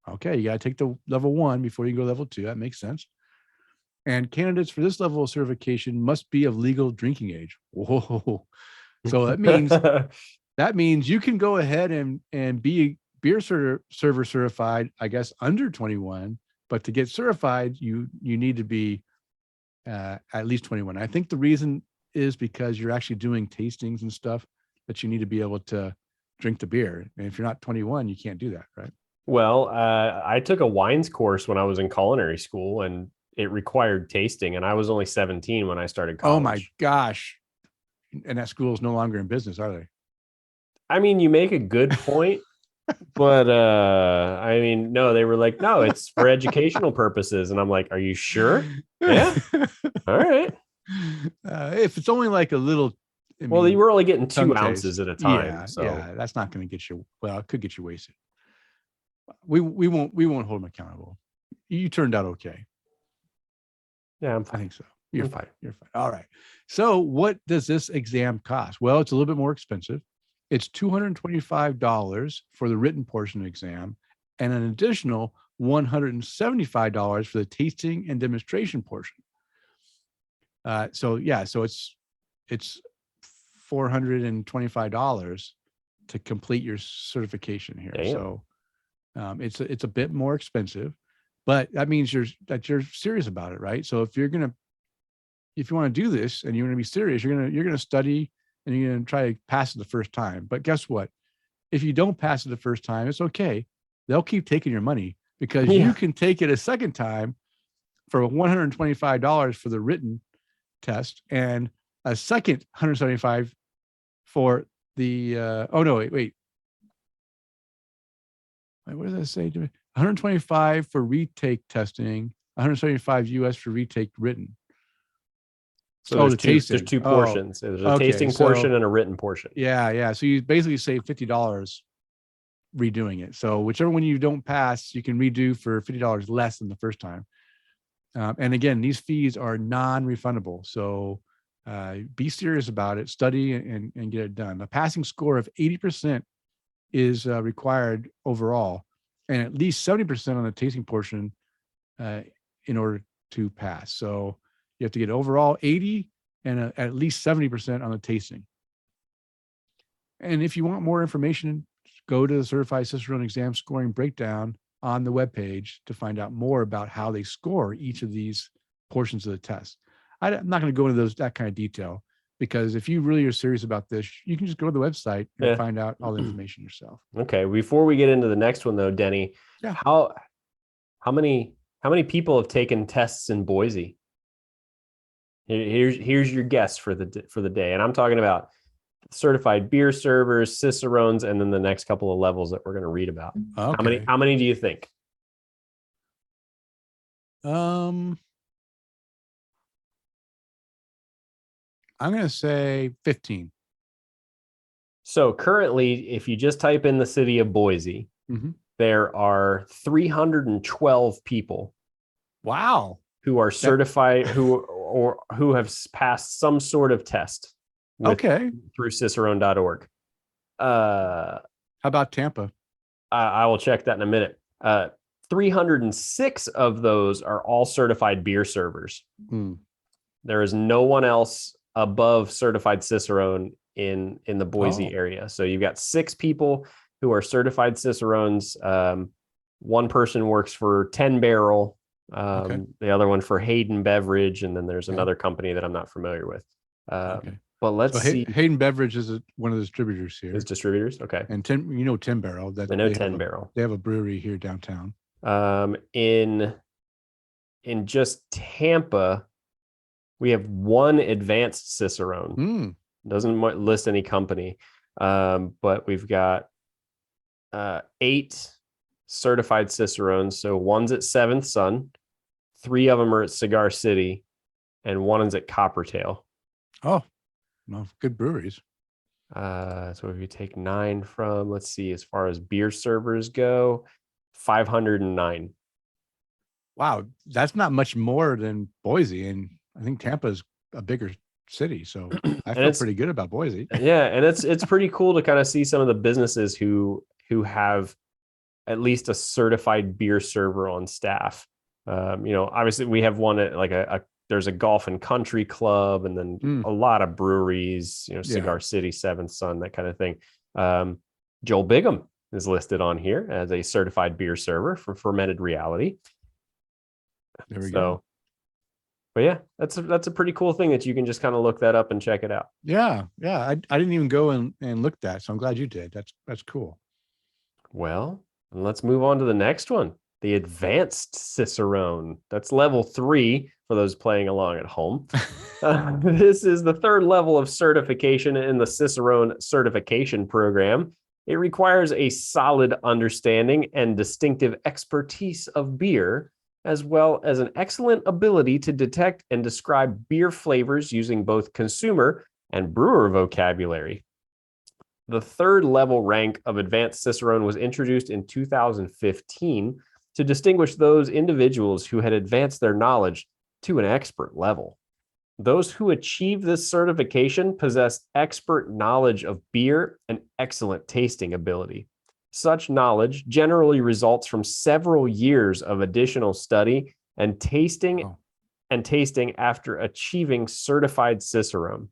Okay, you got to take the level 1 before you go level 2. That makes sense. And candidates for this level of certification must be of legal drinking age. Whoa. So that means you can go ahead and be beer server certified, I guess, under 21, but to get certified, you need to be at least 21. I think the reason is because you're actually doing tastings and stuff that you need to be able to drink the beer. And if you're not 21, you can't do that, right? Well, I took a wines course when I was in culinary school, and it required tasting, and I was only 17 when I started college. Oh my gosh. And that school is no longer in business, are they? I mean, you make a good point, but I mean, no, they were like, no, it's for educational purposes. And I'm like, are you sure? Yeah. All right. If it's only like a little, well, you were only getting 2 ounces taste at a time. Yeah, so yeah, that's not going to get you. Well, it could get you wasted. We won't hold them accountable. You turned out okay. Yeah, I'm fine. I think so. You're fine. You're fine. All right. So what does this exam cost? Well, it's a little bit more expensive. It's $225 for the written portion of the exam, and an additional $175 for the tasting and demonstration portion. So it's $425 to complete your certification here. Damn. So it's a bit more expensive, but that means you're serious about it, right? So if you want to do this and you're going to be serious, you're going to study and you're going to try to pass it the first time. But guess what? If you don't pass it the first time, it's okay. They'll keep taking your money, because you can take it a second time for $125 for the written test and a second $175 for the wait. What did I say? 125 for retake testing, 175 US for retake written. So there's two portions. There's a tasting portion and a written portion. Yeah. So you basically save $50 redoing it. So whichever one you don't pass, you can redo for $50 less than the first time. And again, these fees are non-refundable. So be serious about it, study and get it done. A passing score of 80% is required overall, and at least 70% on the tasting portion in order to pass. So you have to get overall 80 and at least 70% on the tasting. And if you want more information, go to the Certified Cicerone Exam Scoring Breakdown on the webpage to find out more about how they score each of these portions of the test. I'm not going to go into that kind of detail, because if you really are serious about this, you can just go to the website and find out all the information yourself. Okay. Before we get into the next one though, Denny, how many people have taken tests in Boise? Here's your guess for the day. And I'm talking about certified beer servers, Cicerones, and then the next couple of levels that we're going to read about. Okay. How many do you think? I'm going to say 15. So currently, if you just type in the city of Boise, there are 312 people. Wow. Who are certified, who have passed some sort of test. Through Cicerone.org. How about Tampa? I will check that in a minute. 306 of those are all certified beer servers. There is no one else above certified Cicerone in the Boise area. So you've got 6 people who are certified Cicerones. One person works for 10 Barrel, the other one for Hayden Beverage, and then there's another company that I'm not familiar with. But let's see. Hayden Beverage is one of the distributors here. Is distributors? Okay. And 10 Barrel. I know 10 Barrel. They have a brewery here downtown. In just Tampa, we have one advanced Cicerone. Doesn't list any company, but we've got 8 certified Cicerones. So one's at Seventh Son, 3 of them are at Cigar City, and one is at Coppertail. Oh, well, good breweries. So if you take 9 from, let's see, as far as beer servers go, 509. Wow, that's not much more than Boise, and I think Tampa is a bigger city, so I feel pretty good about Boise. Yeah, and it's pretty cool to kind of see some of the businesses who have at least a certified beer server on staff. Obviously we have one at there's a golf and country club, and then a lot of breweries, Cigar City, Seventh Son, that kind of thing. Joel Bigham is listed on here as a certified beer server for Fermented Reality. There we go. But yeah, that's a pretty cool thing that you can just kind of look that up and check it out. Yeah. I didn't even go and look that, so I'm glad you did. That's cool. Well, let's move on to the next one. The Advanced Cicerone. That's level 3 for those playing along at home. This is the 3rd level of certification in the Cicerone certification program. It requires a solid understanding and distinctive expertise of beer, as well as an excellent ability to detect and describe beer flavors using both consumer and brewer vocabulary. The 3rd level rank of Advanced Cicerone was introduced in 2015 to distinguish those individuals who had advanced their knowledge to an expert level. Those who achieve this certification possess expert knowledge of beer and excellent tasting ability. Such knowledge generally results from several years of additional study and tasting after achieving certified Cicerone.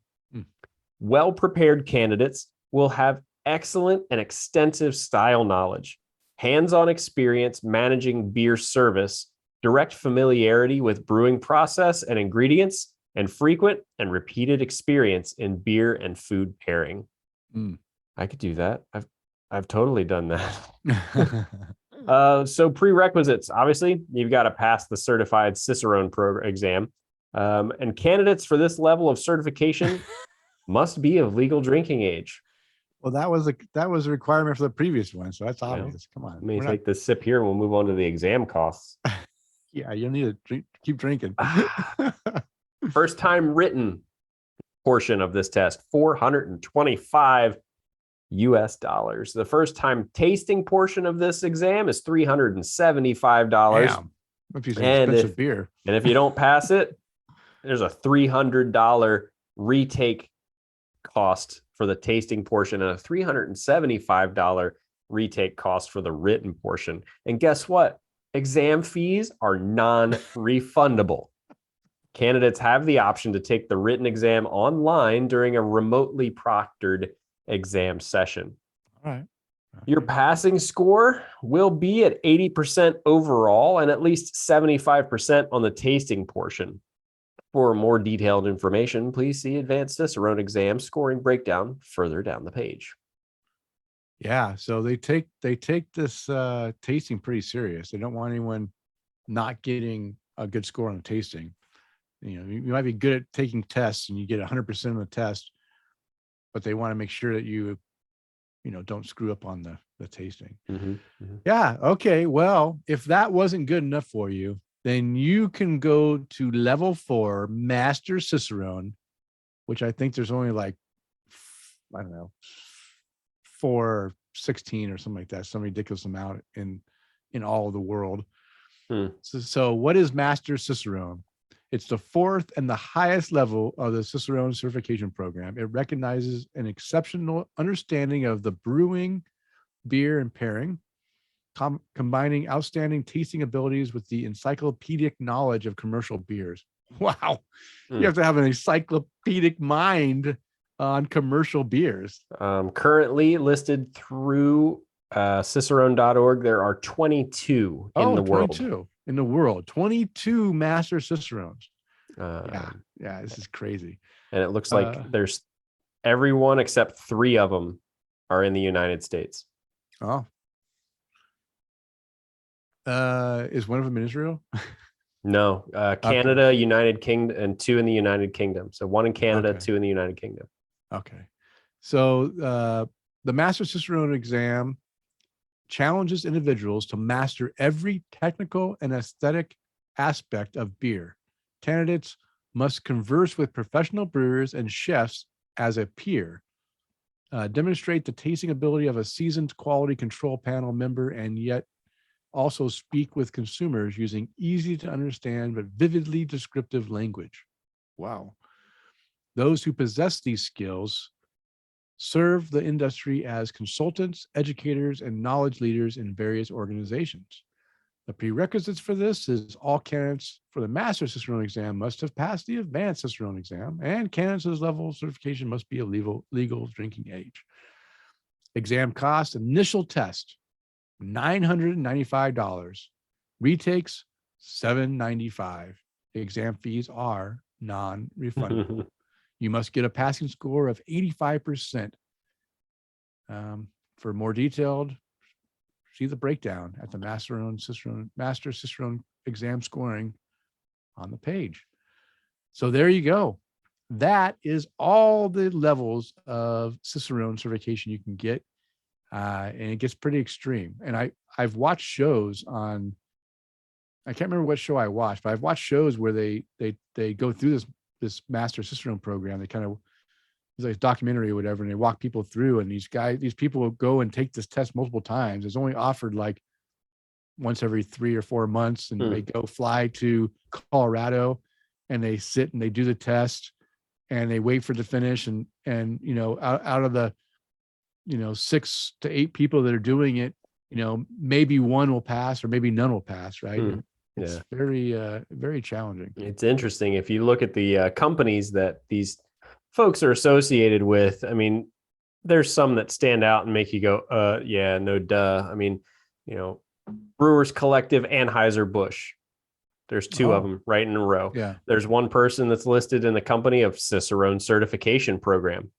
Well-prepared candidates will have excellent and extensive style knowledge, hands-on experience managing beer service, direct familiarity with brewing process and ingredients, and frequent and repeated experience in beer and food pairing. I could do that. I've totally done that. So prerequisites, obviously, you've got to pass the certified Cicerone exam. And candidates for this level of certification must be of legal drinking age. Well, that was a requirement for the previous one, so that's obvious. Come on. Let me take this sip here and we'll move on to the exam costs. Yeah, you'll need to keep drinking. First time written portion of this test, $425. The first time tasting portion of this exam is $375. Damn. If you say expensive beer. And if you don't pass it, there's a $300 retake cost for the tasting portion and a $375 retake cost for the written portion. And guess what? Exam fees are non-refundable. Candidates have the option to take the written exam online during a remotely proctored exam session. All right. Your passing score will be at 80% overall and at least 75% on the tasting portion. For more detailed information, please see Advanced Cicerone Exam Scoring Breakdown further down the page. Yeah, so they take this tasting pretty serious. They don't want anyone not getting a good score on the tasting. You know, you might be good at taking tests and you get 100% of the test, but they want to make sure that you don't screw up on the tasting. Yeah. Okay. Well, if that wasn't good enough for you, then you can go to level 4 Master Cicerone, which I think there's only like, I don't know, 416 or something like that, some ridiculous amount in all of the world. So what is Master Cicerone? It's the 4th and the highest level of the Cicerone certification program. It recognizes an exceptional understanding of the brewing, beer, and pairing, combining outstanding tasting abilities with the encyclopedic knowledge of commercial beers. Wow. You have to have an encyclopedic mind on commercial beers. Currently listed through cicerone.org, there are 22 in the world. 22 in the world. 22 Master Cicerones. Yeah, this is crazy. And it looks like there's everyone except 3 of them are in the United States. Oh. Is one of them in Israel? No, Canada, okay. United Kingdom, and 2 in the United Kingdom. So 1 in Canada, okay. 2 in the United Kingdom. Okay. So the Master Cicerone exam challenges individuals to master every technical and aesthetic aspect of beer. Candidates must converse with professional brewers and chefs as a peer, demonstrate the tasting ability of a seasoned quality control panel member, and yet also speak with consumers using easy to understand but vividly descriptive language. Wow. Those who possess these skills serve the industry as consultants, educators, and knowledge leaders in various organizations. The prerequisites for this is all candidates for the Master Cicerone exam must have passed the Advanced Cicerone exam, and candidates at this level of certification must be of legal drinking age. Exam cost, initial test, $995. Retakes, $795. Exam fees are non-refundable. You must get a passing score of 85%. For more detailed, see the breakdown at the Master Cicerone exam scoring on the page. So there you go. That is all the levels of Cicerone certification you can get. And it gets pretty extreme. And I've watched shows on, I can't remember what show I watched, but I've watched shows where they go through this Master Cicerone program. They kind of, it's like a documentary or whatever, and they walk people through, and these people will go and take this test multiple times. It's only offered like once every 3 or 4 months, and they go fly to Colorado and they sit and they do the test and they wait for the finish, and out of the 6 to 8 people that are doing it, maybe one will pass or maybe none will pass, right? It's very, very challenging. It's interesting. If you look at the companies that these folks are associated with, I mean, there's some that stand out and make you go, yeah, no duh. I mean, Brewers Collective, Anheuser-Busch. There's 2 of them right in a row. Yeah. There's one person that's listed in the company of Cicerone certification program.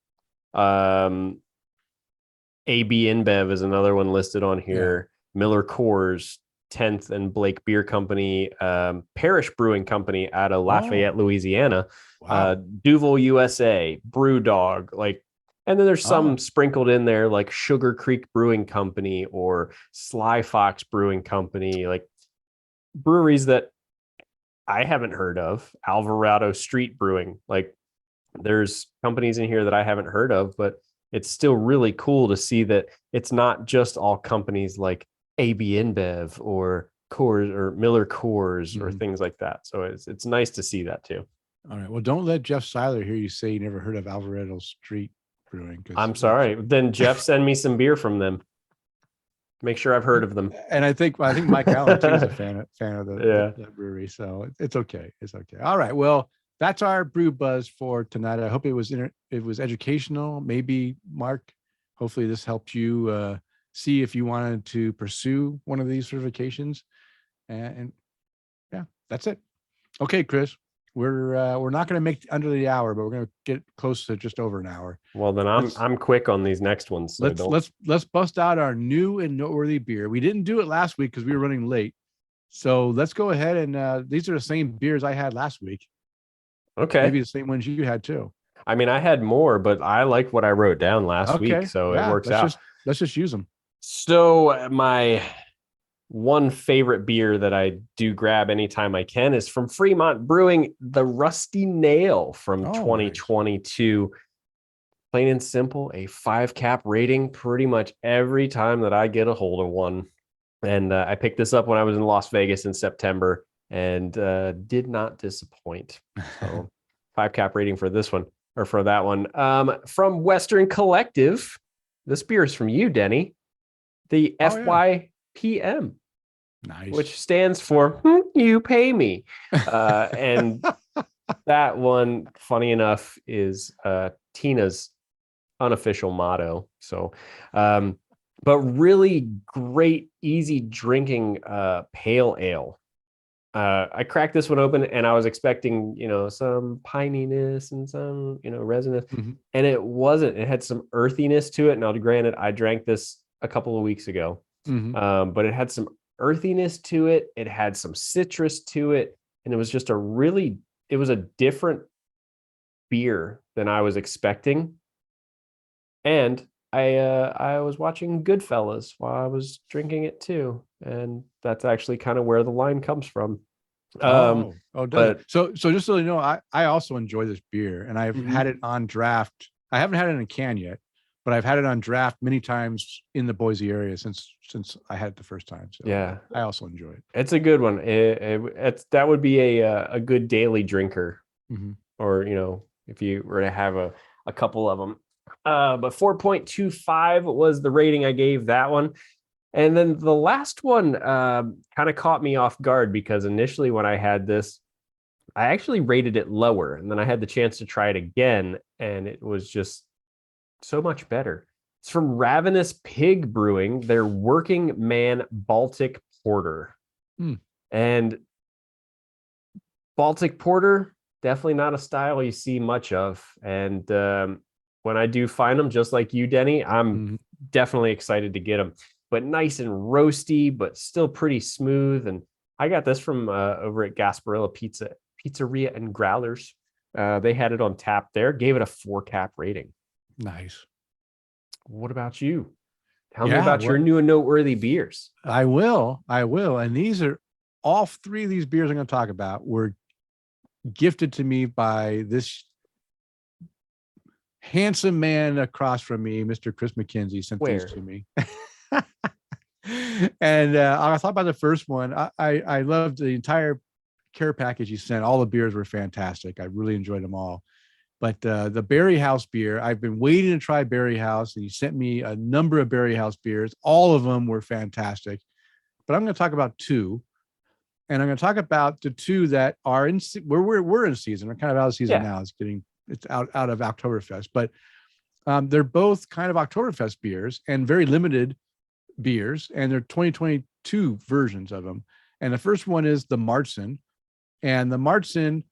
AB InBev is another one listed on here. Yeah. Miller Coors, 10th and Blake Beer Company, Parish Brewing Company out of Lafayette, Louisiana, wow. Duvel USA, Brewdog, and then there's some sprinkled in there like Sugar Creek Brewing Company or Sly Fox Brewing Company, like breweries that I haven't heard of. Alvarado Street Brewing, like there's companies in here that I haven't heard of, but it's still really cool to see that it's not just all companies like AB InBev or Coors or Miller Coors or things like that. So it's nice to see that too. All right. Well, don't let Jeff Seiler hear you say you never heard of Alvarado Street Brewing. I'm sorry. Then Jeff, send me some beer from them. Make sure I've heard of them. And I think Mike Allen too is a fan of the brewery. So it's okay. It's okay. All right. Well, that's our brew buzz for tonight. I hope it was educational. Maybe Mark, hopefully this helped you see if you wanted to pursue one of these certifications. And yeah, that's it. Okay, Kris, we're not going to make under the hour, but we're going to get close to just over an hour. Well, then I'm quick on these next ones. So let's bust out our new and noteworthy beer. We didn't do it last week because we were running late. So let's go ahead and these are the same beers I had last week. Okay. Maybe the same ones you had too. I mean, I had more, but I like what I wrote down last week, so it works out. Let's just use them. So my one favorite beer that I do grab anytime I can is from Fremont Brewing, the Rusty Nail from 2022. Nice. Plain and simple, a 5 cap rating pretty much every time that I get a hold of one. And I picked this up when I was in Las Vegas in September and did not disappoint. So 5 cap rating for this one, or for that one. From Western Collective, this beer is from you, Denny. The FYPM. Nice. Which stands for you pay me. And that one, funny enough, is Tina's unofficial motto. So, but really great, easy drinking pale ale. I cracked this one open and I was expecting, some pininess and some, resinous, and it wasn't. It had some earthiness to it. Now, granted, I drank this a couple of weeks ago, but it had some earthiness to it. It had some citrus to it, and it was just it was a different beer than I was expecting. And I was watching Goodfellas while I was drinking it too, and that's actually kind of where the line comes from. So just so you know, I also enjoy this beer, and I've had it on draft. I haven't had it in a can yet, but I've had it on draft many times in the Boise area since I had it the first time. So yeah, I also enjoy it. It's a good one. That would be a good daily drinker, or if you were to have a couple of them. But 4.25 was the rating I gave that one. And then the last one kind of caught me off guard because initially when I had this, I actually rated it lower, and then I had the chance to try it again, and it was just so much better. It's from Ravenous Pig Brewing, their Working Man Baltic Porter. And Baltic Porter, definitely not a style you see much of. And when I do find them, just like you, Denny, I'm definitely excited to get them. But nice and roasty, but still pretty smooth. And I got this from over at Gasparilla Pizzeria and Growlers. They had it on tap there, gave it a 4 cap rating. Nice. What about you? Tell me about your new and noteworthy beers. I will. And these are all 3 of these beers I'm going to talk about were gifted to me by this handsome man across from me, Mr. Kris McKenzie, sent these to me. And I'll talk about the first one. I loved the entire care package he sent. All the beers were fantastic. I really enjoyed them all. But the Barriehaus beer, I've been waiting to try Barriehaus, and he sent me a number of Barriehaus beers. All of them were fantastic. But I'm going to talk about 2. And I'm going to talk about the 2 that are in we're in season. We're kind of out of season now. It's out of Oktoberfest. But they're both kind of Oktoberfest beers and very limited beers, and they're 2022 versions of them. And the first one is the Marzen, and the Marzen,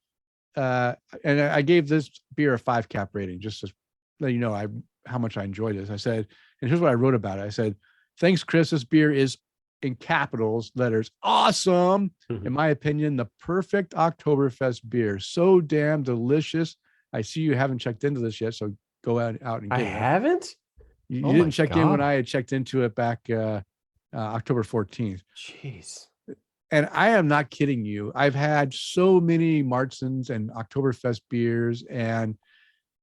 and I gave this beer a 5 cap rating just to let you know how much I enjoyed this. I said, and here's what I wrote about it. I said, thanks, Kris. This beer is, in capitals letters, awesome. In my opinion, the perfect Oktoberfest beer. So damn delicious. I see you haven't checked into this yet, so go out and get it. I haven't. You didn't check in when I had checked into it back October 14th. Jeez. And I am not kidding you. I've had so many Marzens and Oktoberfest beers, and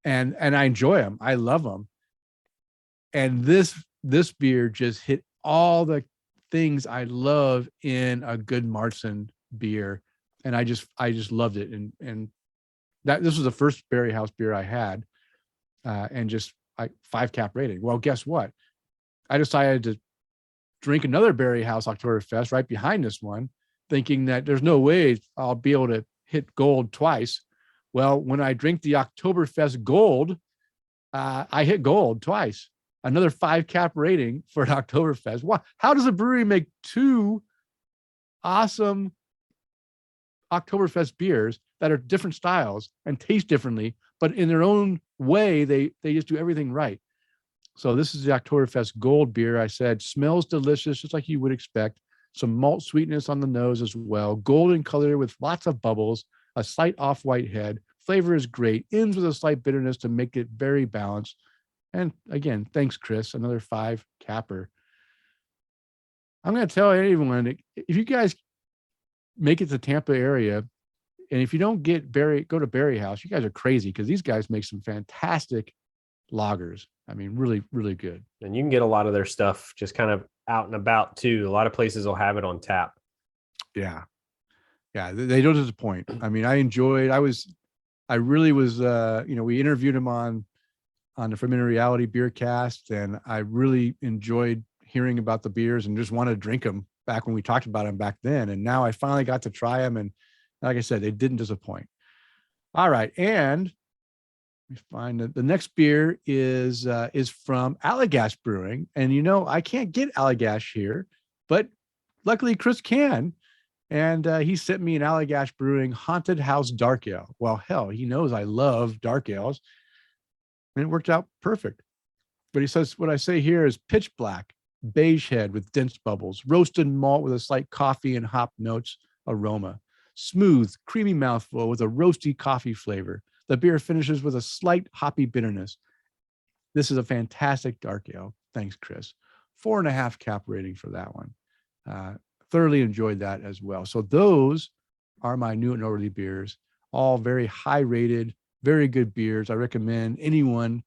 I enjoy them. I love them. And this beer just hit all the things I love in a good Marzen beer, and I just loved it. And that this was the first Barriehaus beer I had, and just 5 cap rating. Well, guess what? I decided to drink another Barriehaus Oktoberfest right behind this one, thinking that there's no way I'll be able to hit gold twice. Well, when I drink the Oktoberfest Gold, I hit gold twice. Another 5 cap rating for an Oktoberfest. How does a brewery make 2 awesome Oktoberfest beers that are different styles and taste differently, but in their own way, they just do everything right? So this is the Oktoberfest Gold beer. I said smells delicious, just like you would expect. Some malt sweetness on the nose as well. Golden color with lots of bubbles, a slight off-white head. Flavor is great. Ends with a slight bitterness to make it very balanced. And again, thanks, Kris. Another 5 capper. I'm going to tell anyone, if you guys make it to the Tampa area, and if you don't go to Barriehaus, you guys are crazy, because these guys make some fantastic lagers. I mean, really, really good. And you can get a lot of their stuff just kind of out and about too. A lot of places will have it on tap. Yeah. Yeah. They don't disappoint. I mean, I really was, we interviewed him on the Fermented Reality Beer Cast, and I really enjoyed hearing about the beers and just wanted to drink them back when we talked about them back then. And now I finally got to try them. And like I said, they didn't disappoint. All right. And let me find the next beer is from Allagash Brewing. And, I can't get Allagash here, but luckily Kris can. And he sent me an Allagash Brewing Haunted House Dark Ale. Well, hell, he knows I love dark ales, and it worked out perfect. But he says, what I say here is pitch black, beige head with dense bubbles, roasted malt with a slight coffee and hop notes aroma, smooth, creamy mouthful with a roasty coffee flavor. The beer finishes with a slight hoppy bitterness. This is a fantastic dark ale. Thanks, Kris. 4.5 cap rating for that one. Thoroughly enjoyed that as well. So those are my new and noteworthy beers, all very high rated, very good beers. I recommend anyone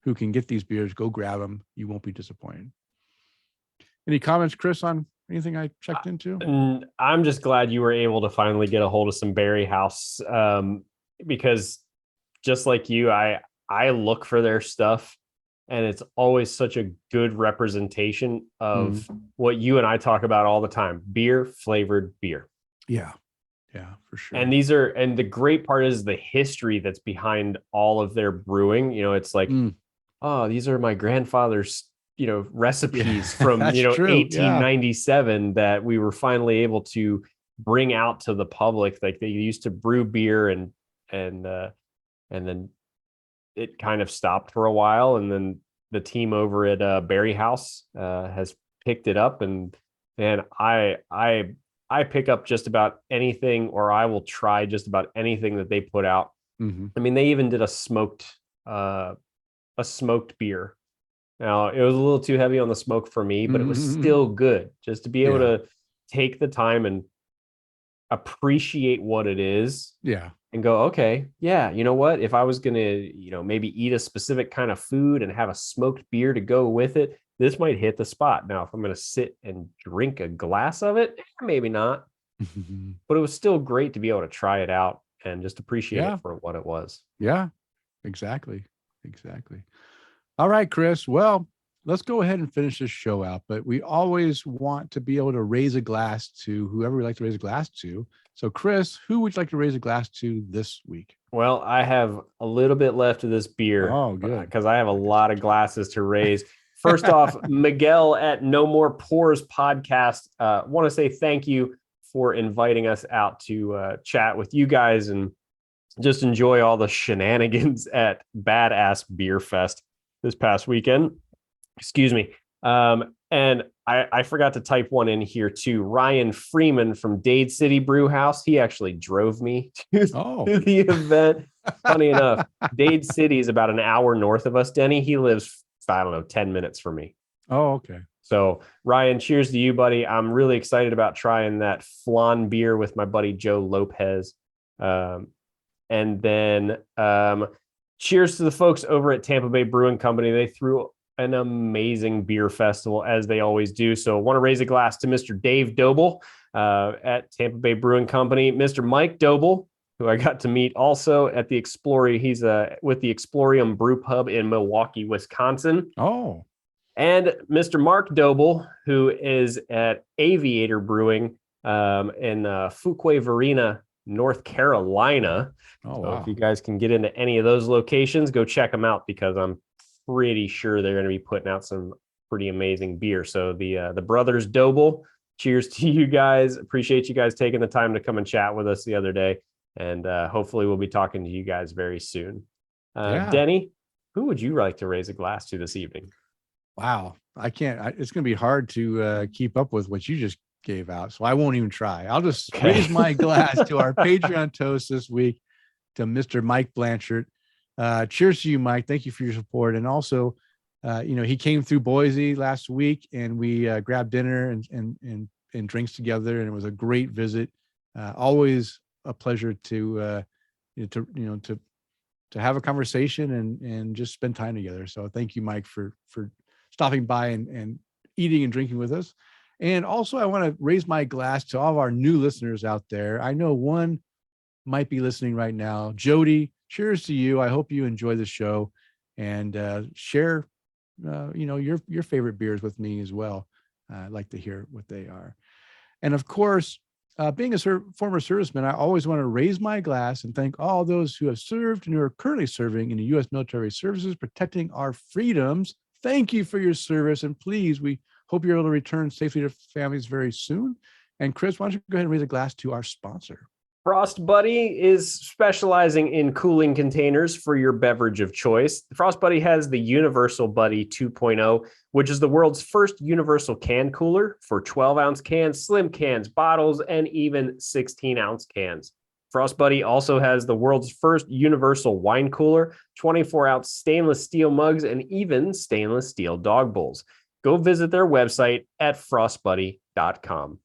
who can get these beers, go grab them. You won't be disappointed. Any comments, Kris, on anything I checked into? I'm just glad you were able to finally get a hold of some Barriehaus, because just like you, I look for their stuff, and it's always such a good representation of what you and I talk about all the time: beer flavored beer. Yeah, for sure. And and the great part is the history that's behind all of their brewing. It's like, oh, these are my grandfather's, recipes from, true. 1897 that we were finally able to bring out to the public. Like, they used to brew beer and then it kind of stopped for a while, and then the team over at Barriehaus has picked it up, and I pick up just about anything, or I will try just about anything that they put out. I mean, they even did a smoked beer. Now, it was a little too heavy on the smoke for me, but it was still good, just to be able to take the time and appreciate what it is. Yeah. And go, okay, yeah, you know what? If I was going to, maybe eat a specific kind of food and have a smoked beer to go with it, this might hit the spot. Now, if I'm going to sit and drink a glass of it, maybe not. But it was still great to be able to try it out and just appreciate it for what it was. Yeah, exactly. All right, Kris. Well, let's go ahead and finish this show out. But we always want to be able to raise a glass to whoever we'd like to raise a glass to. So, Kris, who would you like to raise a glass to this week? Well, I have a little bit left of this beer. Oh, good. Because I have a lot of glasses to raise. First off, Miguel at No More Pours podcast. Want to say thank you for inviting us out to chat with you guys and just enjoy all the shenanigans at Badass Beer Fest this past weekend. Excuse me. And I forgot to type one in here too. Ryan Freeman from Dade City Brew House. He actually drove me to the event. Funny enough, Dade City is about an hour north of us, Denny. He lives, 10 minutes from me. Oh, okay. So Ryan, cheers to you, buddy. I'm really excited about trying that flan beer with my buddy Joe Lopez. And then cheers to the folks over at Tampa Bay Brewing Company. They threw an amazing beer festival, as they always do. So I want to raise a glass to Mr. Dave Doble at Tampa Bay Brewing Company, Mr. Mike Doble, who I got to meet also at the He's with the Explorium Brew Pub in Milwaukee, Wisconsin. Oh. And Mr. Mark Doble, who is at Aviator Brewing in Fuquay Varina, North Carolina. Oh, so wow. if you guys can get into any of those locations, go check them out, because I'm pretty sure they're going to be putting out some pretty amazing beer. So the brothers Doble, cheers to you guys. Appreciate you guys taking the time to come and chat with us the other day. And hopefully we'll be talking to you guys very soon. Denny, who would you like to raise a glass to this evening? Wow. I can't. It's going to be hard to keep up with what you just gave out. So I won't even try. I'll just raise my glass to our Patreon toast this week, to Mr. Mike Blanchard. Cheers to you, Mike. Thank you for your support. And also, he came through Boise last week, and we grabbed dinner and drinks together, and it was a great visit. Always a pleasure to have a conversation and just spend time together. So thank you, Mike, for stopping by and eating and drinking with us. And also, I want to raise my glass to all of our new listeners out there. I know one might be listening right now. Jody, cheers to you. I hope you enjoy the show, and share, your favorite beers with me as well. I'd like to hear what they are. And of course, being a former serviceman, I always want to raise my glass and thank all those who have served and who are currently serving in the U.S. military services, protecting our freedoms. Thank you for your service. And please, we hope you're able to return safely to families very soon. And Kris, why don't you go ahead and raise a glass to our sponsor? FrostBuddy is specializing in cooling containers for your beverage of choice. FrostBuddy has the Universal Buddy 2.0, which is the world's first universal can cooler for 12-ounce cans, slim cans, bottles, and even 16-ounce cans. FrostBuddy also has the world's first universal wine cooler, 24-ounce stainless steel mugs, and even stainless steel dog bowls. Go visit their website at frostbuddy.com.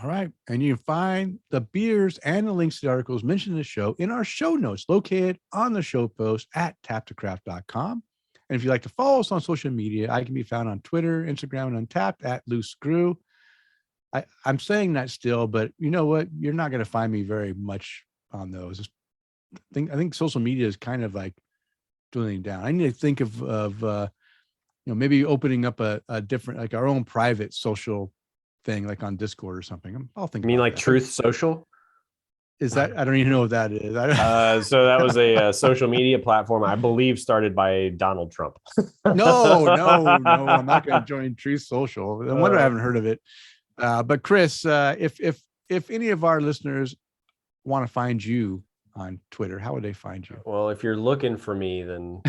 All right. And you can find the beers and the links to the articles mentioned in the show in our show notes, located on the show post at taptocraft.com. And if you'd like to follow us on social media, I can be found on Twitter, Instagram, and Untapped at Luce Screw. I'm saying that still, but you know what? You're not going to find me very much on those. I think social media is kind of like dwindling down. I need to think of maybe opening up a different, like our own private social thing, like on Discord or something. I'll think. You mean about like that. Truth Social? Is that? I don't even know what that is. So that was a social media platform, I believe, started by Donald Trump. No, I'm not going to join Truth Social. No wonder I haven't heard of it. But Kris, if any of our listeners want to find you on Twitter, how would they find you? Well, if you're looking for me, then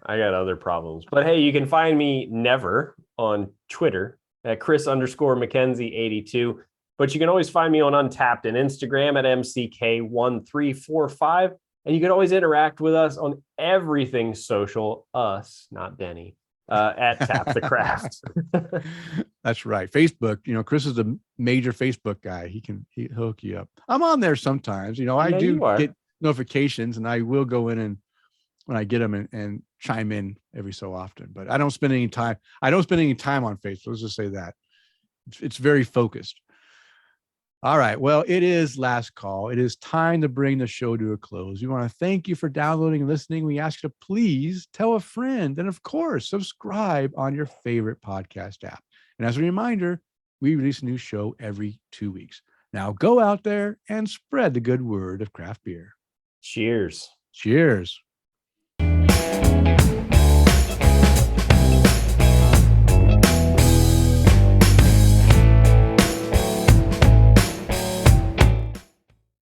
I got other problems. But hey, you can find me never on Twitter at Chris_McKenzie82. But you can always find me on Untapped and Instagram at MCK1345. And you can always interact with us on everything social, us, not Denny, at Tap the Craft. That's right. Facebook, Kris is a major Facebook guy. He'll hook you up. I'm on there sometimes. I do get notifications, and I will go in and when I get them and chime in every so often, but I don't spend any time. I don't spend any time on Facebook. Let's just say that it's very focused. All right. Well, it is last call. It is time to bring the show to a close. We want to thank you for downloading and listening. We ask you to please tell a friend, and of course, subscribe on your favorite podcast app. And as a reminder, we release a new show every 2 weeks. Now go out there and spread the good word of craft beer. Cheers. Cheers.